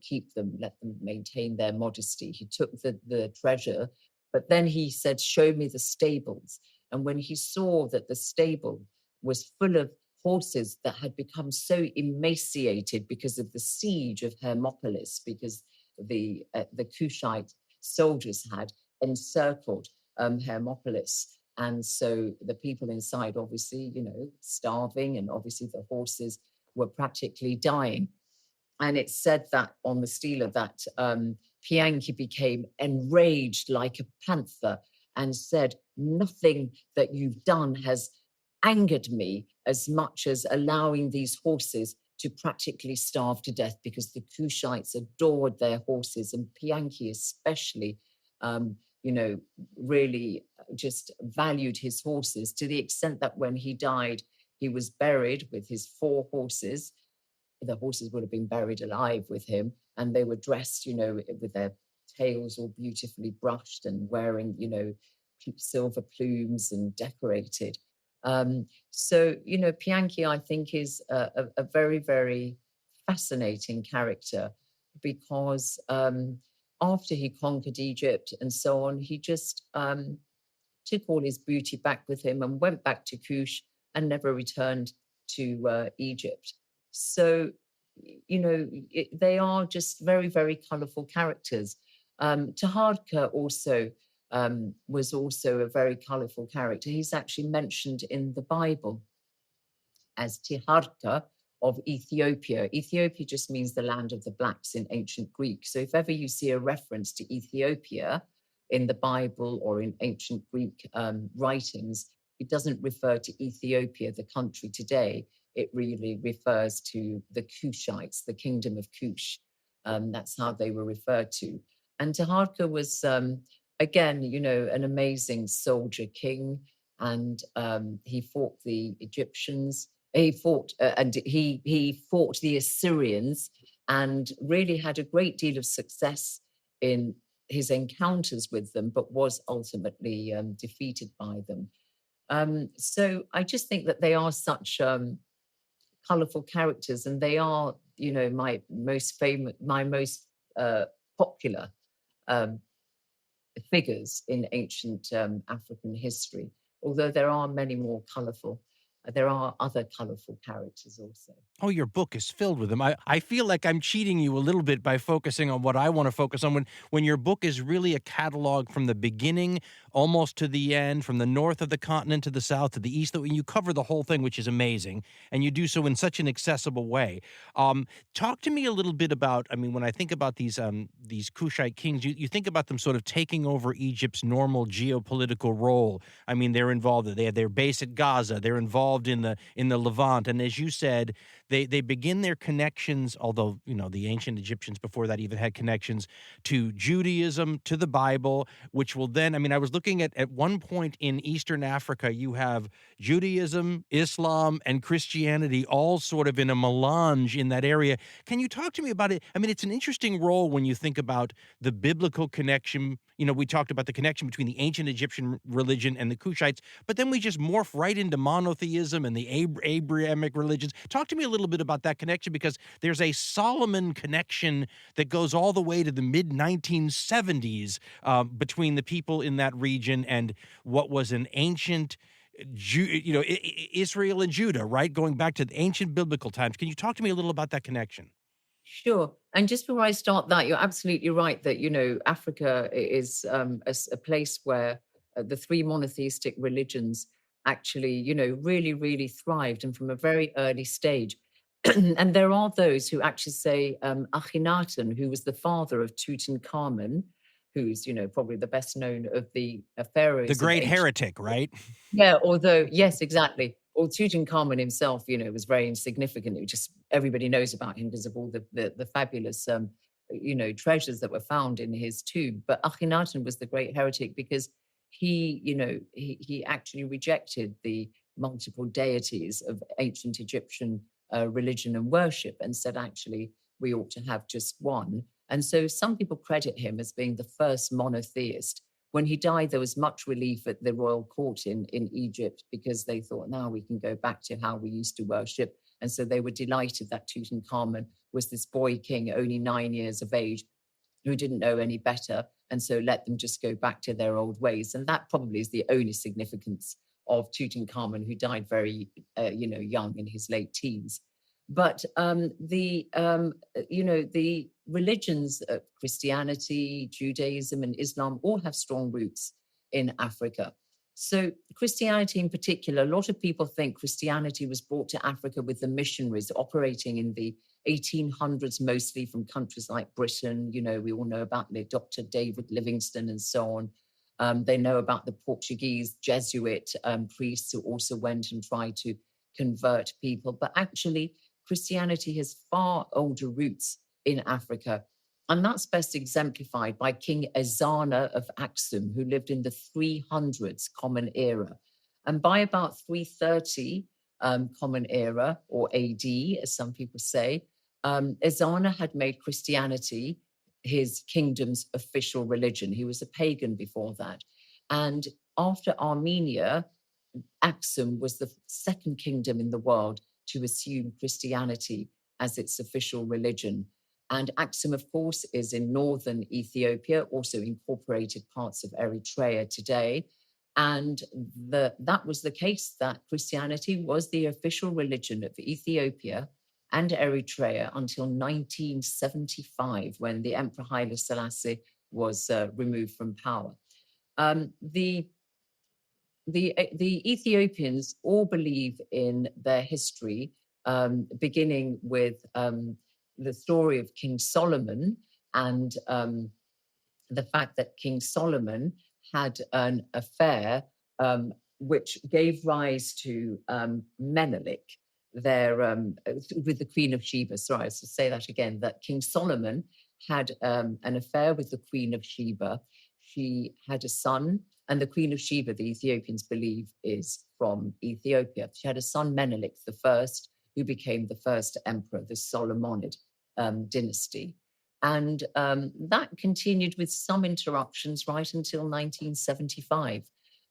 Keep them, let them maintain their modesty. He took the treasure, but then he said, show me the stables. And when he saw that the stable was full of horses that had become so emaciated because of the siege of Hermopolis, because the Kushite soldiers had encircled Hermopolis. And so the people inside, obviously, starving, and obviously the horses were practically dying. And it said that on the stela that Pianki became enraged like a panther and said, nothing that you've done has angered me as much as allowing these horses to practically starve to death, because the Kushites adored their horses, and Pianki especially, really just valued his horses, to the extent that when he died, he was buried with his 4 horses. The horses would have been buried alive with him, and they were dressed, with their tails all beautifully brushed and wearing, silver plumes and decorated. So, Pianki, I think, is a very, very fascinating character, because after he conquered Egypt and so on, he just took all his booty back with him and went back to Kush and never returned to Egypt. So, they are just very, very colourful characters. Tahardka also was also a very colourful character. He's actually mentioned in the Bible as Tiharka of Ethiopia. Ethiopia just means the land of the blacks in ancient Greek. So if ever you see a reference to Ethiopia, in the Bible or in ancient Greek writings, it doesn't refer to Ethiopia, the country today. It really refers to the Kushites, the kingdom of Kush. That's how they were referred to. And Taharqa was, again, an amazing soldier king, and he fought the Egyptians. He fought he fought the Assyrians, and really had a great deal of success in his encounters with them, but was ultimately defeated by them. So I just think that they are such colorful characters, and they are, my most famous, my most popular um, figures in ancient African history. Although there are many more colorful, there are other colorful characters also. Oh, your book is filled with them. I feel like I'm cheating you a little bit by focusing on what I want to focus on, when your book is really a catalog from the beginning almost to the end, from the north of the continent to the south to the east. You cover the whole thing, which is amazing, and you do so in such an accessible way. Talk to me a little bit about, when I think about these Kushite kings, you think about them sort of taking over Egypt's normal geopolitical role. They're involved, they have their base at Gaza, they're involved in the Levant, and as you said, they begin their connections, although, the ancient Egyptians before that even had connections to Judaism, to the Bible, which will then, I was looking at one point in Eastern Africa, you have Judaism, Islam, and Christianity all sort of in a melange in that area. Can you talk to me about it? It's an interesting role when you think about the biblical connection. We talked about the connection between the ancient Egyptian religion and the Kushites, but then we just morph right into monotheism and the Abrahamic religions. Talk to me a little bit about that connection, because there's a Solomon connection that goes all the way to the mid-1970s between the people in that region and what was an ancient Israel and Judah, right? Going back to the ancient biblical times. Can you talk to me a little about that connection? Sure. And just before I start that, you're absolutely right that, Africa is a place where the three monotheistic religions actually, really, really thrived, and from a very early stage. And there are those who actually say Akhenaten, who was the father of Tutankhamun, who's, probably the best known of the pharaohs. The great heretic, right? Yeah, although, yes, exactly. Well, Tutankhamun himself, was very insignificant. It was just, everybody knows about him because of all the fabulous, treasures that were found in his tomb. But Akhenaten was the great heretic because he actually rejected the multiple deities of ancient Egyptian religion and worship, and said, actually, we ought to have just one. And so some people credit him as being the first monotheist. When he died, there was much relief at the royal court in Egypt, because they thought, now we can go back to how we used to worship. And so they were delighted that Tutankhamun was this boy king, only 9 years of age, who didn't know any better. And so let them just go back to their old ways. And that probably is the only significance of Tutankhamun, who died very, young, in his late teens. But the religions of Christianity, Judaism, and Islam all have strong roots in Africa. So Christianity in particular, a lot of people think Christianity was brought to Africa with the missionaries operating in the 1800s, mostly from countries like Britain. We all know about the Dr. David Livingstone and so on. They know about the Portuguese Jesuit priests who also went and tried to convert people. But actually, Christianity has far older roots in Africa. And that's best exemplified by King Ezana of Axum, who lived in the 300s Common Era. And by about 330 Common Era, or AD, as some people say, Ezana had made Christianity his kingdom's official religion. He was a pagan before that. And after Armenia, Axum was the second kingdom in the world to assume Christianity as its official religion. And Axum, of course, is in northern Ethiopia, also incorporated parts of Eritrea today. And that was the case, that Christianity was the official religion of Ethiopia and Eritrea until 1975, when the Emperor Haile Selassie was removed from power. The Ethiopians all believe in their history, beginning with the story of King Solomon and the fact that King Solomon had an affair which gave rise to Menelik, with the Queen of Sheba. Sorry, I should say that again, that King Solomon had an affair with the Queen of Sheba. She had a son, and the Queen of Sheba, the Ethiopians believe, is from Ethiopia. She had a son, Menelik I, who became the first emperor, the Solomonid dynasty. And that continued with some interruptions right until 1975.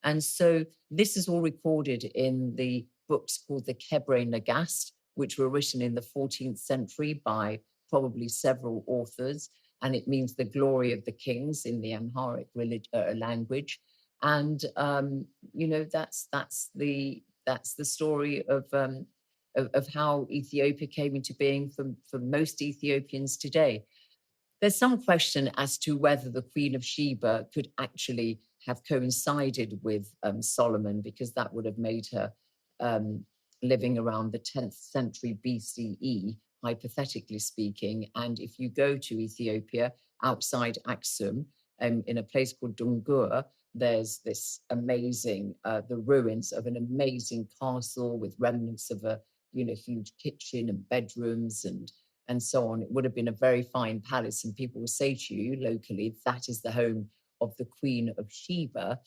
And so this is all recorded in the books called the Kebre Nagast, which were written in the 14th century by probably several authors. And it means the glory of the kings in the Amharic language. And, that's the story of how Ethiopia came into being for most Ethiopians today. There's some question as to whether the Queen of Sheba could actually have coincided with Solomon, because that would have made her living around the 10th century BCE, hypothetically speaking. And if you go to Ethiopia, outside Axum, in a place called Dungur, there's this amazing, the ruins of an amazing castle with remnants of a huge kitchen and bedrooms and so on. It would have been a very fine palace, and people will say to you locally, that is the home of the Queen of Sheba.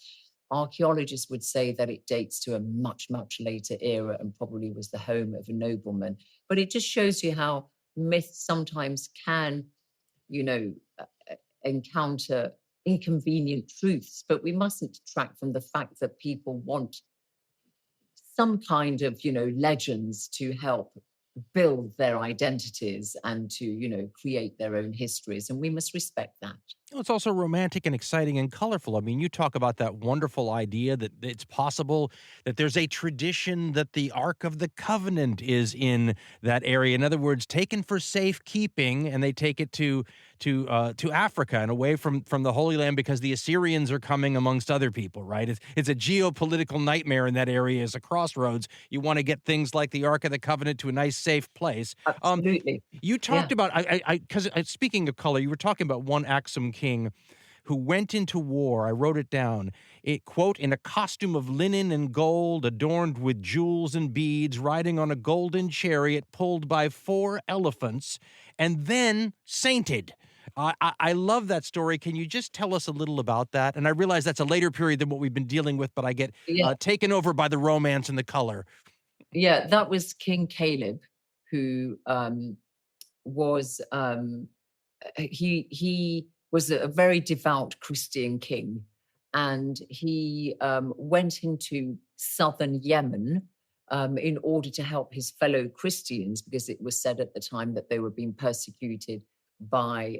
Archaeologists would say that it dates to a much, much later era and probably was the home of a nobleman. But it just shows you how myths sometimes can, encounter inconvenient truths, but we mustn't detract from the fact that people want some kind of, legends to help build their identities and to, create their own histories. And we must respect that. It's also romantic and exciting and colorful. I mean, you talk about that wonderful idea that it's possible that there's a tradition that the Ark of the Covenant is in that area. In other words, taken for safekeeping, and they take it to Africa and away from the Holy Land because the Assyrians are coming amongst other people, right? It's a geopolitical nightmare in that area. As a crossroads. You want to get things like the Ark of the Covenant to a nice, safe place. Absolutely. You talked about, because speaking of color, you were talking about one Axum king who went into war. I wrote it down. It, quote, in a costume of linen and gold, adorned with jewels and beads, riding on a golden chariot pulled by 4 elephants, and then sainted. I love that story. Can you just tell us a little about that? And I realize that's a later period than what we've been dealing with, but I get taken over by the romance and the color. Yeah, that was King Caleb, who was he was a very devout Christian king, and he went into southern Yemen in order to help his fellow Christians, because it was said at the time that they were being persecuted by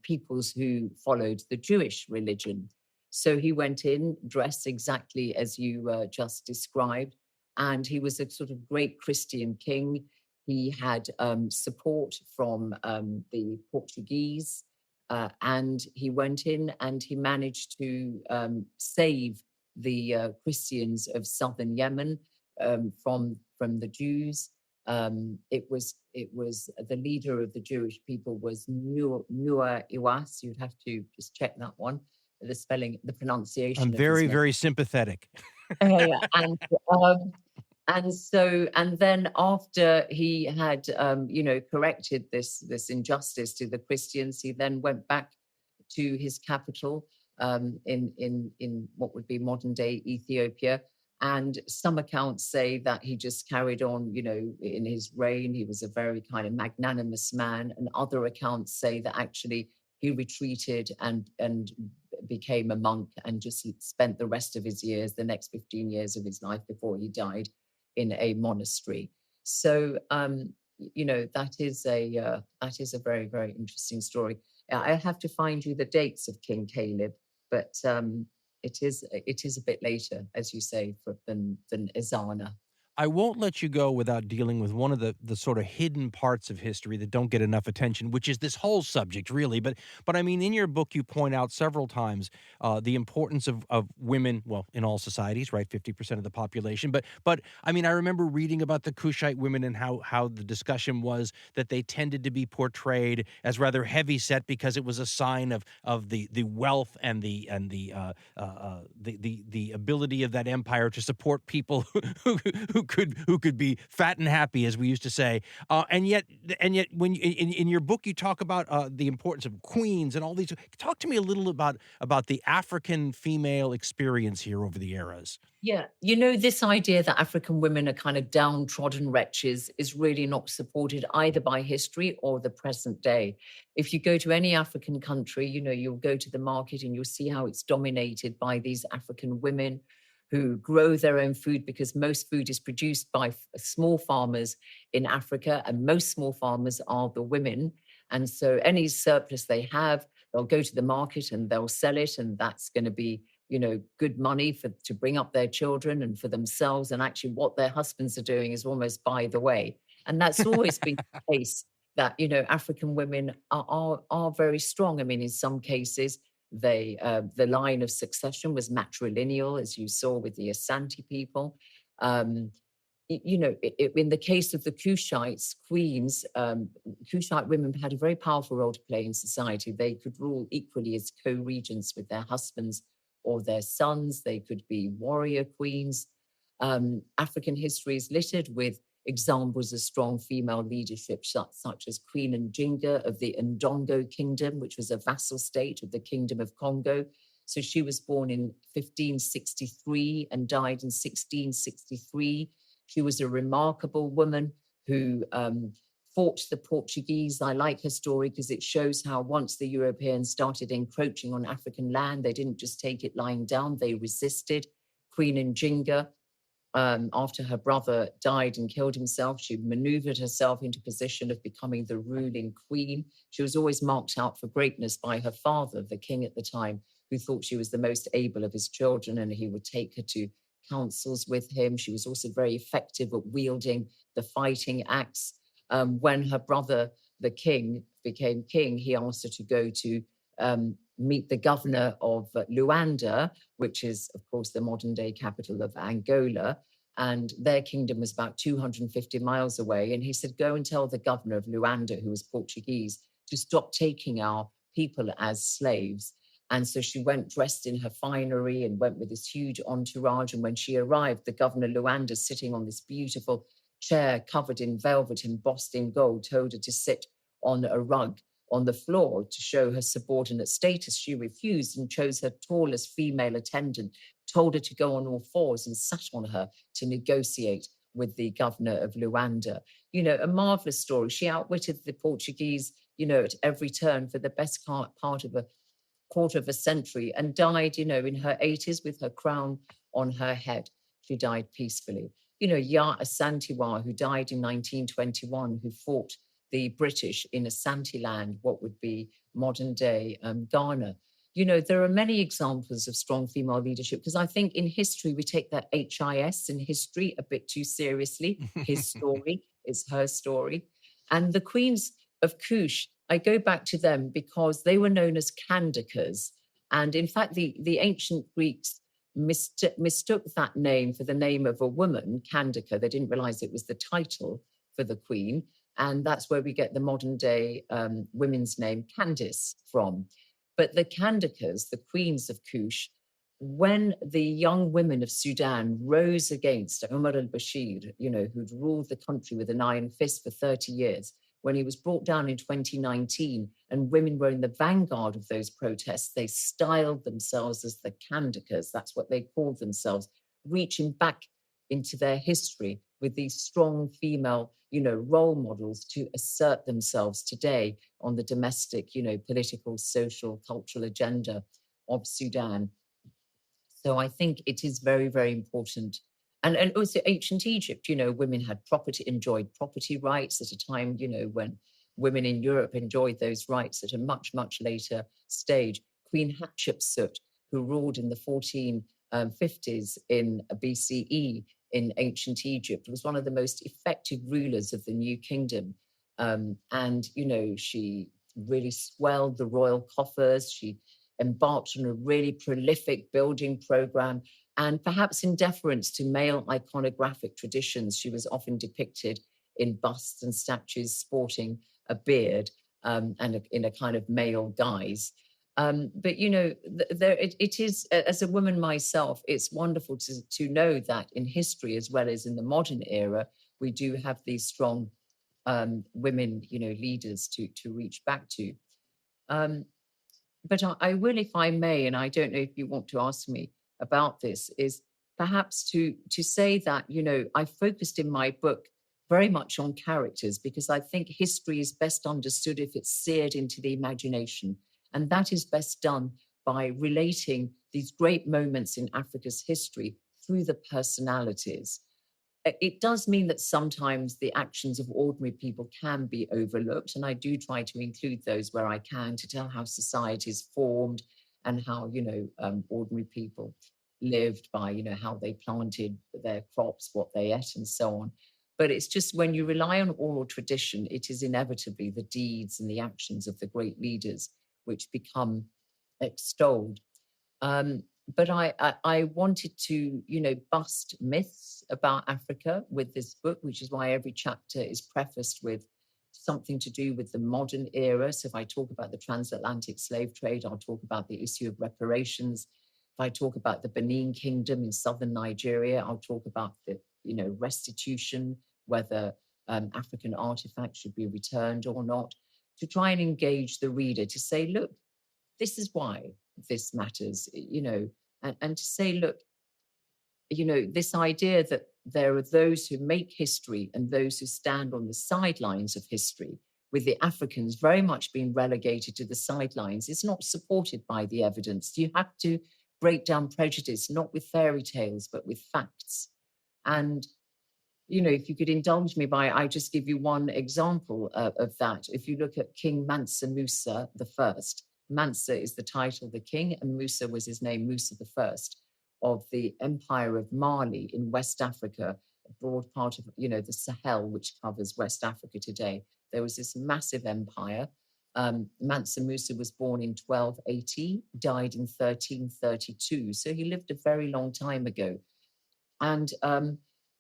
peoples who followed the Jewish religion. So he went in dressed exactly as you just described, and he was a sort of great Christian king. He had support from the Portuguese, and he went in and he managed to save the Christians of southern Yemen from the Jews. It was the leader of the Jewish people was Nua Iwas. You'd have to just check that one, the spelling, the pronunciation. I'm very, very sympathetic. And then after he had, corrected this injustice to the Christians, he then went back to his capital in what would be modern day Ethiopia. And some accounts say that he just carried on, in his reign. He was a very kind of magnanimous man. And other accounts say that actually he retreated and became a monk and just spent the rest of his years, the next 15 years of his life before he died, in a monastery. So, that is a very, very interesting story. I have to find you the dates of King Caleb, but it is a bit later, as you say, than Ezana. I won't let you go without dealing with one of the sort of hidden parts of history that don't get enough attention, which is this whole subject, really. But I mean, in your book, you point out several times the importance of women. Well, in all societies, right, 50% of the population. But I mean, I remember reading about the Kushite women and how the discussion was that they tended to be portrayed as rather heavyset because it was a sign of the wealth and the ability of that empire to support people who could be fat and happy, as we used to say, and yet when in your book you talk about the importance of queens and all these. Talk to me a little about the African female experience here over the eras. Yeah, this idea that African women are kind of downtrodden wretches is really not supported either by history or the present day. If you go to any African country, you'll go to the market and you'll see how it's dominated by these African women who grow their own food, because most food is produced by small farmers in Africa, and most small farmers are the women. And so any surplus they have, they'll go to the market and they'll sell it, and that's going to be good money to bring up their children and for themselves. And actually what their husbands are doing is almost by the way. And that's always been the case, that, African women are very strong. I mean, in some cases, the line of succession was matrilineal, as you saw with the Asante people. In the case of the Kushites, queens, Kushite women had a very powerful role to play in society. They could rule equally as co-regents with their husbands or their sons. They could be warrior queens. African history is littered with examples of strong female leadership, such as Queen Njinga of the Ndongo Kingdom, which was a vassal state of the Kingdom of Congo. So she was born in 1563 and died in 1663. She was a remarkable woman who fought the Portuguese. I like her story because it shows how once the Europeans started encroaching on African land, they didn't just take it lying down, they resisted. Queen Njinga, after her brother died and killed himself, she maneuvered herself into position of becoming the ruling queen. She was always marked out for greatness by her father, the king at the time, who thought she was the most able of his children, and he would take her to councils with him. She was also very effective at wielding the fighting axe. When her brother, the king, became king, he asked her to go to meet the governor of Luanda, which is, of course, the modern-day capital of Angola. And their kingdom was about 250 miles away. And he said, go and tell the governor of Luanda, who was Portuguese, to stop taking our people as slaves. And so she went dressed in her finery and went with this huge entourage. And when she arrived, the governor Luanda, sitting on this beautiful chair covered in velvet embossed in gold, told her to sit on a rug on the floor to show her subordinate status. She refused and chose her tallest female attendant, told her to go on all fours and sat on her to negotiate with the governor of Luanda. A marvelous story. She outwitted the Portuguese, at every turn for the best part of a quarter of a century, and died, in her 80s with her crown on her head. She died peacefully. Ya Asantewa, who died in 1921, who fought the British in Asante land, what would be modern day Ghana. There are many examples of strong female leadership, because I think in history, we take that HIS in history a bit too seriously. His story is her story. And the queens of Kush, I go back to them because they were known as Candakas. And in fact, the ancient Greeks mistook that name for the name of a woman, Candaca. They didn't realize it was the title for the queen. And that's where we get the modern day women's name Candice from. But the Candakas, the queens of Kush, when the young women of Sudan rose against Umar al-Bashir, who'd ruled the country with an iron fist for 30 years, when he was brought down in 2019 and women were in the vanguard of those protests, they styled themselves as the Candakas. That's what they called themselves, reaching back into their history with these strong female, role models to assert themselves today on the domestic, political, social, cultural agenda of Sudan. So I think it is very, very important. And also ancient Egypt, women had enjoyed property rights at a time, when women in Europe enjoyed those rights at a much, much later stage. Queen Hatshepsut, who ruled in the 1450s in BCE in ancient Egypt, was one of the most effective rulers of the New Kingdom. And, she really swelled the royal coffers. She embarked on a really prolific building program. And perhaps in deference to male iconographic traditions, she was often depicted in busts and statues sporting a beard in a kind of male guise. But it is, as a woman myself, it's wonderful to know that in history as well as in the modern era, we do have these strong women, leaders to reach back to. But I will, if I may, and I don't know if you want to ask me about this, is perhaps to say that, I focused in my book very much on characters, because I think history is best understood if it's seared into the imagination. And that is best done by relating these great moments in Africa's history through the personalities. It does mean that sometimes the actions of ordinary people can be overlooked, and I do try to include those where I can to tell how societies formed and how, ordinary people lived by, how they planted their crops, what they ate, and so on. But it's just when you rely on oral tradition, it is inevitably the deeds and the actions of the great leaders which become extolled. But I wanted to, bust myths about Africa with this book, which is why every chapter is prefaced with something to do with the modern era. So if I talk about the transatlantic slave trade, I'll talk about the issue of reparations. If I talk about the Benin Kingdom in southern Nigeria, I'll talk about the, restitution, whether African artifacts should be returned or not, to try and engage the reader to say, look, this is why this matters, and to say, look, this idea that there are those who make history and those who stand on the sidelines of history, with the Africans very much being relegated to the sidelines, is not supported by the evidence. You have to break down prejudice, not with fairy tales, but with facts. And, if you could indulge me I just give you one example of that. If you look at King Mansa Musa the First, Mansa is the title of the king, and Musa was his name, Musa the First, of the Empire of Mali in West Africa, a broad part of, the Sahel, which covers West Africa today. There was this massive empire. Mansa Musa was born in 1280, died in 1332. So he lived a very long time ago. And,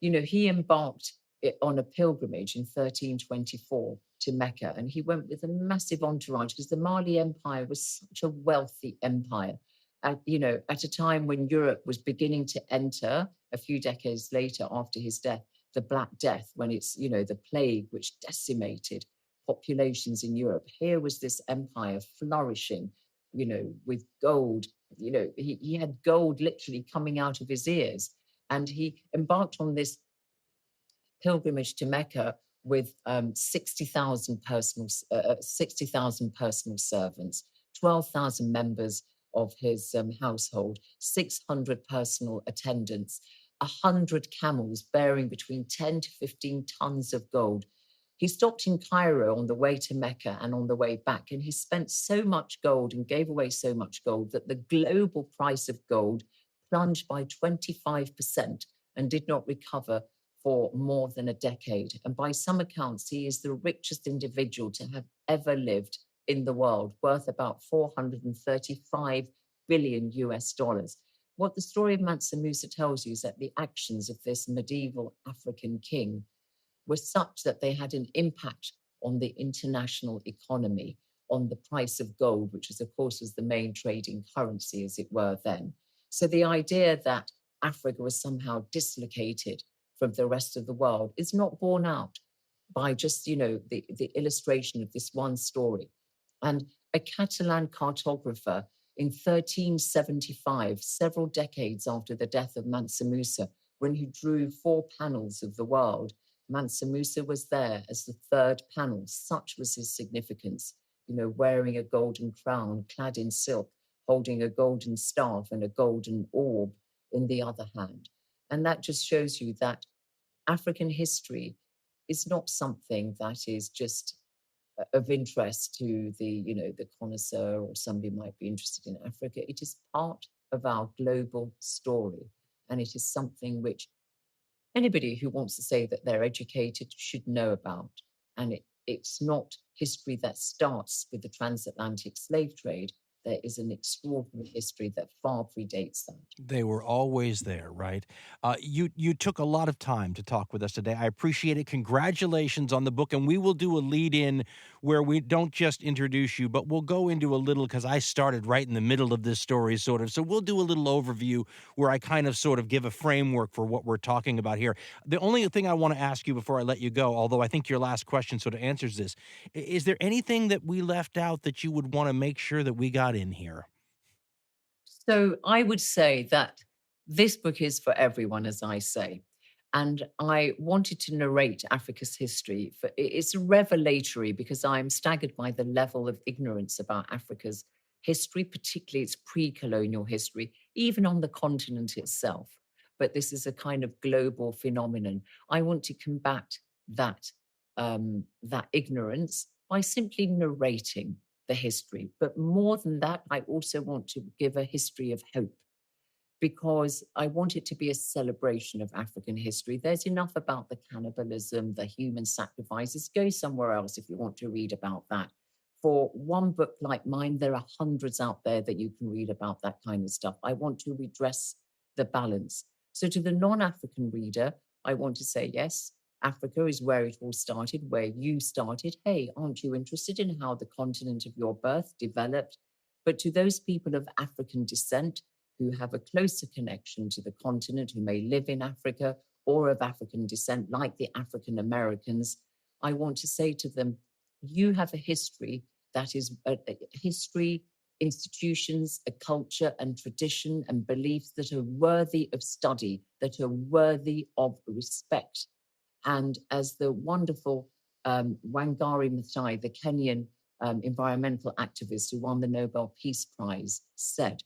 he embarked on a pilgrimage in 1324 to Mecca, and he went with a massive entourage because the Mali Empire was such a wealthy empire. At a time when Europe was beginning to enter, a few decades later after his death, the Black Death, when it's, the plague which decimated populations in Europe. Here was this empire flourishing, with gold. He had gold literally coming out of his ears. And he embarked on this pilgrimage to Mecca with 60,000 personal servants, 12,000 members of his household, 600 personal attendants, 100 camels bearing between 10 to 15 tons of gold. He stopped in Cairo on the way to Mecca and on the way back, and he spent so much gold and gave away so much gold that the global price of gold plunged by 25% and did not recover for more than a decade. And by some accounts, he is the richest individual to have ever lived in the world, worth about 435 billion US dollars. What the story of Mansa Musa tells you is that the actions of this medieval African king were such that they had an impact on the international economy, on the price of gold, which is, of course, was the main trading currency, as it were, then. So the idea that Africa was somehow dislocated from the rest of the world is not borne out by just, the illustration of this one story. And a Catalan cartographer in 1375, several decades after the death of Mansa Musa, when he drew 4 panels of the world, Mansa Musa was there as the 3rd panel. Such was his significance, wearing a golden crown, clad in silk, holding a golden staff and a golden orb in the other hand. And that just shows you that African history is not something that is just of interest to the connoisseur or somebody might be interested in Africa. It is part of our global story. And it is something which anybody who wants to say that they're educated should know about. And it's not history that starts with the transatlantic slave trade. There is an extraordinary history that far predates that. They were always there, right? You took a lot of time to talk with us today. I appreciate it. Congratulations on the book. And we will do a lead in where we don't just introduce you, but we'll go into a little, because I started right in the middle of this story, sort of. So we'll do a little overview where I kind of sort of give a framework for what we're talking about here. The only thing I want to ask you before I let you go, although I think your last question sort of answers this, is there anything that we left out that you would want to make sure that we got in here? So I would say that this book is for everyone, as I say. And I wanted to narrate Africa's history. It's revelatory because I'm staggered by the level of ignorance about Africa's history, particularly its pre-colonial history, even on the continent itself. But this is a kind of global phenomenon. I want to combat that ignorance by simply narrating the history. But more than that, I also want to give a history of hope, because I want it to be a celebration of African history. There's enough about the cannibalism, the human sacrifices. Go somewhere else if you want to read about that. For one book like mine, there are hundreds out there that you can read about that kind of stuff. I want to redress the balance. So to the non-African reader, I want to say, yes, Africa is where it all started, where you started. Hey, aren't you interested in how the continent of your birth developed? But to those people of African descent who have a closer connection to the continent, who may live in Africa or of African descent, like the African Americans, I want to say to them, you have a history that is a history, institutions, a culture and tradition and beliefs that are worthy of study, that are worthy of respect. And as the wonderful Wangari Maathai, the Kenyan environmental activist who won the Nobel Peace Prize, said,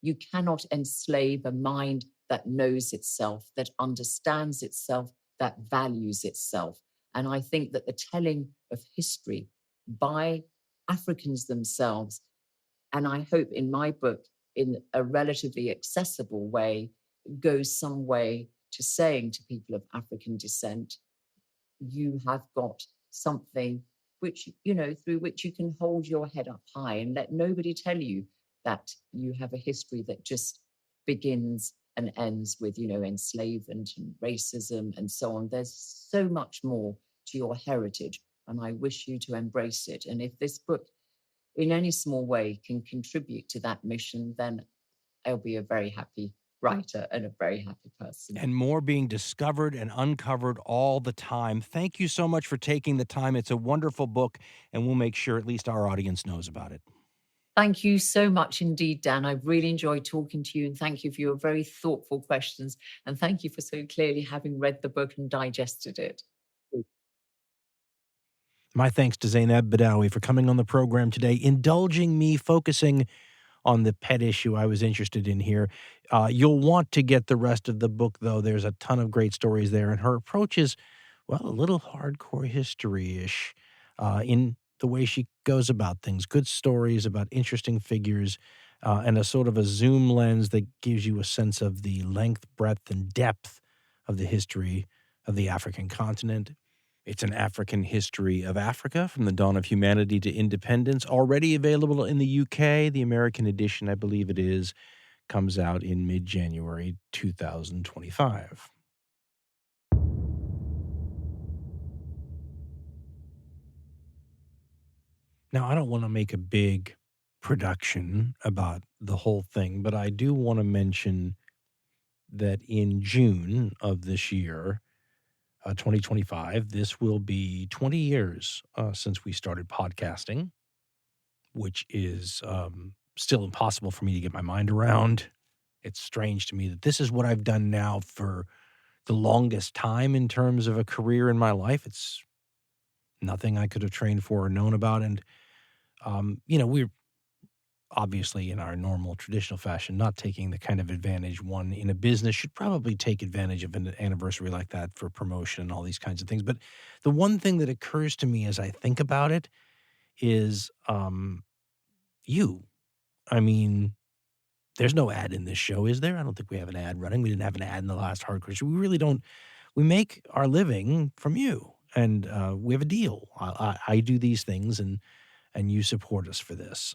you cannot enslave a mind that knows itself, that understands itself, that values itself. And I think that the telling of history by Africans themselves, and I hope in my book, in a relatively accessible way, goes some way to saying to people of African descent, you have got something which, through which you can hold your head up high and let nobody tell you that you have a history that just begins and ends with, enslavement and racism and so on. There's so much more to your heritage, and I wish you to embrace it. And if this book, in any small way, can contribute to that mission, then I'll be a very happy writer and a very happy person. And more being discovered and uncovered all the time. Thank you so much for taking the time. It's a wonderful book, and we'll make sure at least our audience knows about it. Thank you so much indeed, Dan. I've really enjoyed talking to you, and thank you for your very thoughtful questions. And thank you for so clearly having read the book and digested it. My thanks to Zeinab Badawi for coming on the program today, indulging me, focusing on the pet issue I was interested in here. You'll want to get the rest of the book, though. There's a ton of great stories there, and her approach is, well, a little hardcore history-ish in the way she goes about things. Good stories about interesting figures and a sort of a zoom lens that gives you a sense of the length, breadth, and depth of the history of the African continent. It's an African history of Africa from the dawn of humanity to independence, already available in the UK. The American edition, I believe it is, comes out in mid-January 2025. Now, I don't want to make a big production about the whole thing, but I do want to mention that in June of this year, 2025, this will be 20 years since we started podcasting, which is still impossible for me to get my mind around. It's strange to me that this is what I've done now for the longest time in terms of a career in my life. It's nothing I could have trained for or known about. And, we're obviously in our normal traditional fashion, not taking the kind of advantage one in a business should probably take advantage of an anniversary like that for promotion and all these kinds of things. But the one thing that occurs to me as I think about it is you. I mean, there's no ad in this show, is there? I don't think we have an ad running. We didn't have an ad in the last hardcore show. We really don't. we make our living from you, and we have a deal. I do these things, and you support us for this.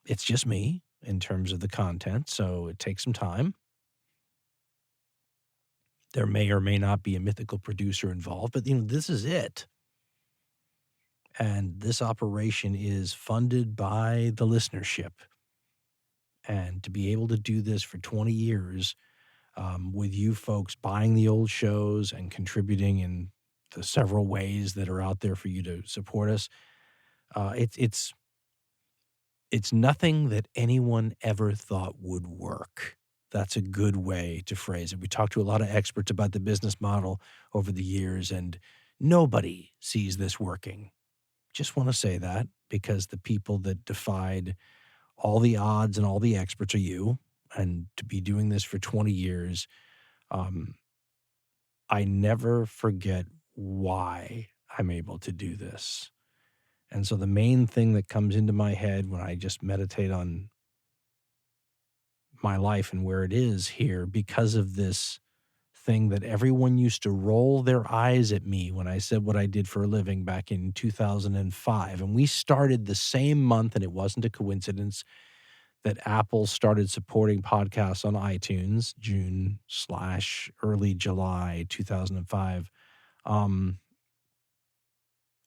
It's just me in terms of the content, so it takes some time. There may or may not be a mythical producer involved, but this is it. And this operation is funded by the listenership. And to be able to do this for 20 years with you folks buying the old shows and contributing in the several ways that are out there for you to support us, it's nothing that anyone ever thought would work. That's a good way to phrase it. We talked to a lot of experts about the business model over the years, and nobody sees this working. Just want to say that, because the people that defied all the odds and all the experts are you, and to be doing this for 20 years, I never forget why I'm able to do this. And so the main thing that comes into my head when I just meditate on my life and where it is here, because of this thing that everyone used to roll their eyes at me when I said what I did for a living back in 2005. And we started the same month, and it wasn't a coincidence, that Apple started supporting podcasts on iTunes, June/early July 2005.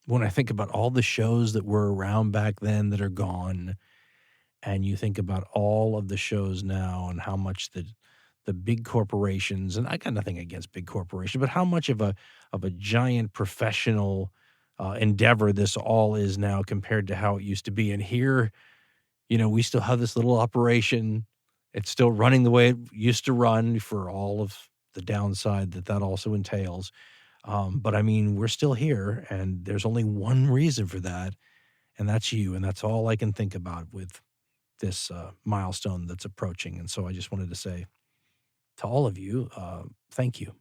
When I think about all the shows that were around back then that are gone, and you think about all of the shows now and how much the big corporations, and I got nothing against big corporations, but how much of a giant professional endeavor this all is now compared to how it used to be. And here, we still have this little operation. It's still running the way it used to run, for all of the downside that also entails. But I mean, we're still here, and there's only one reason for that, and that's you. And that's all I can think about with this milestone that's approaching. And so I just wanted to say to all of you, thank you.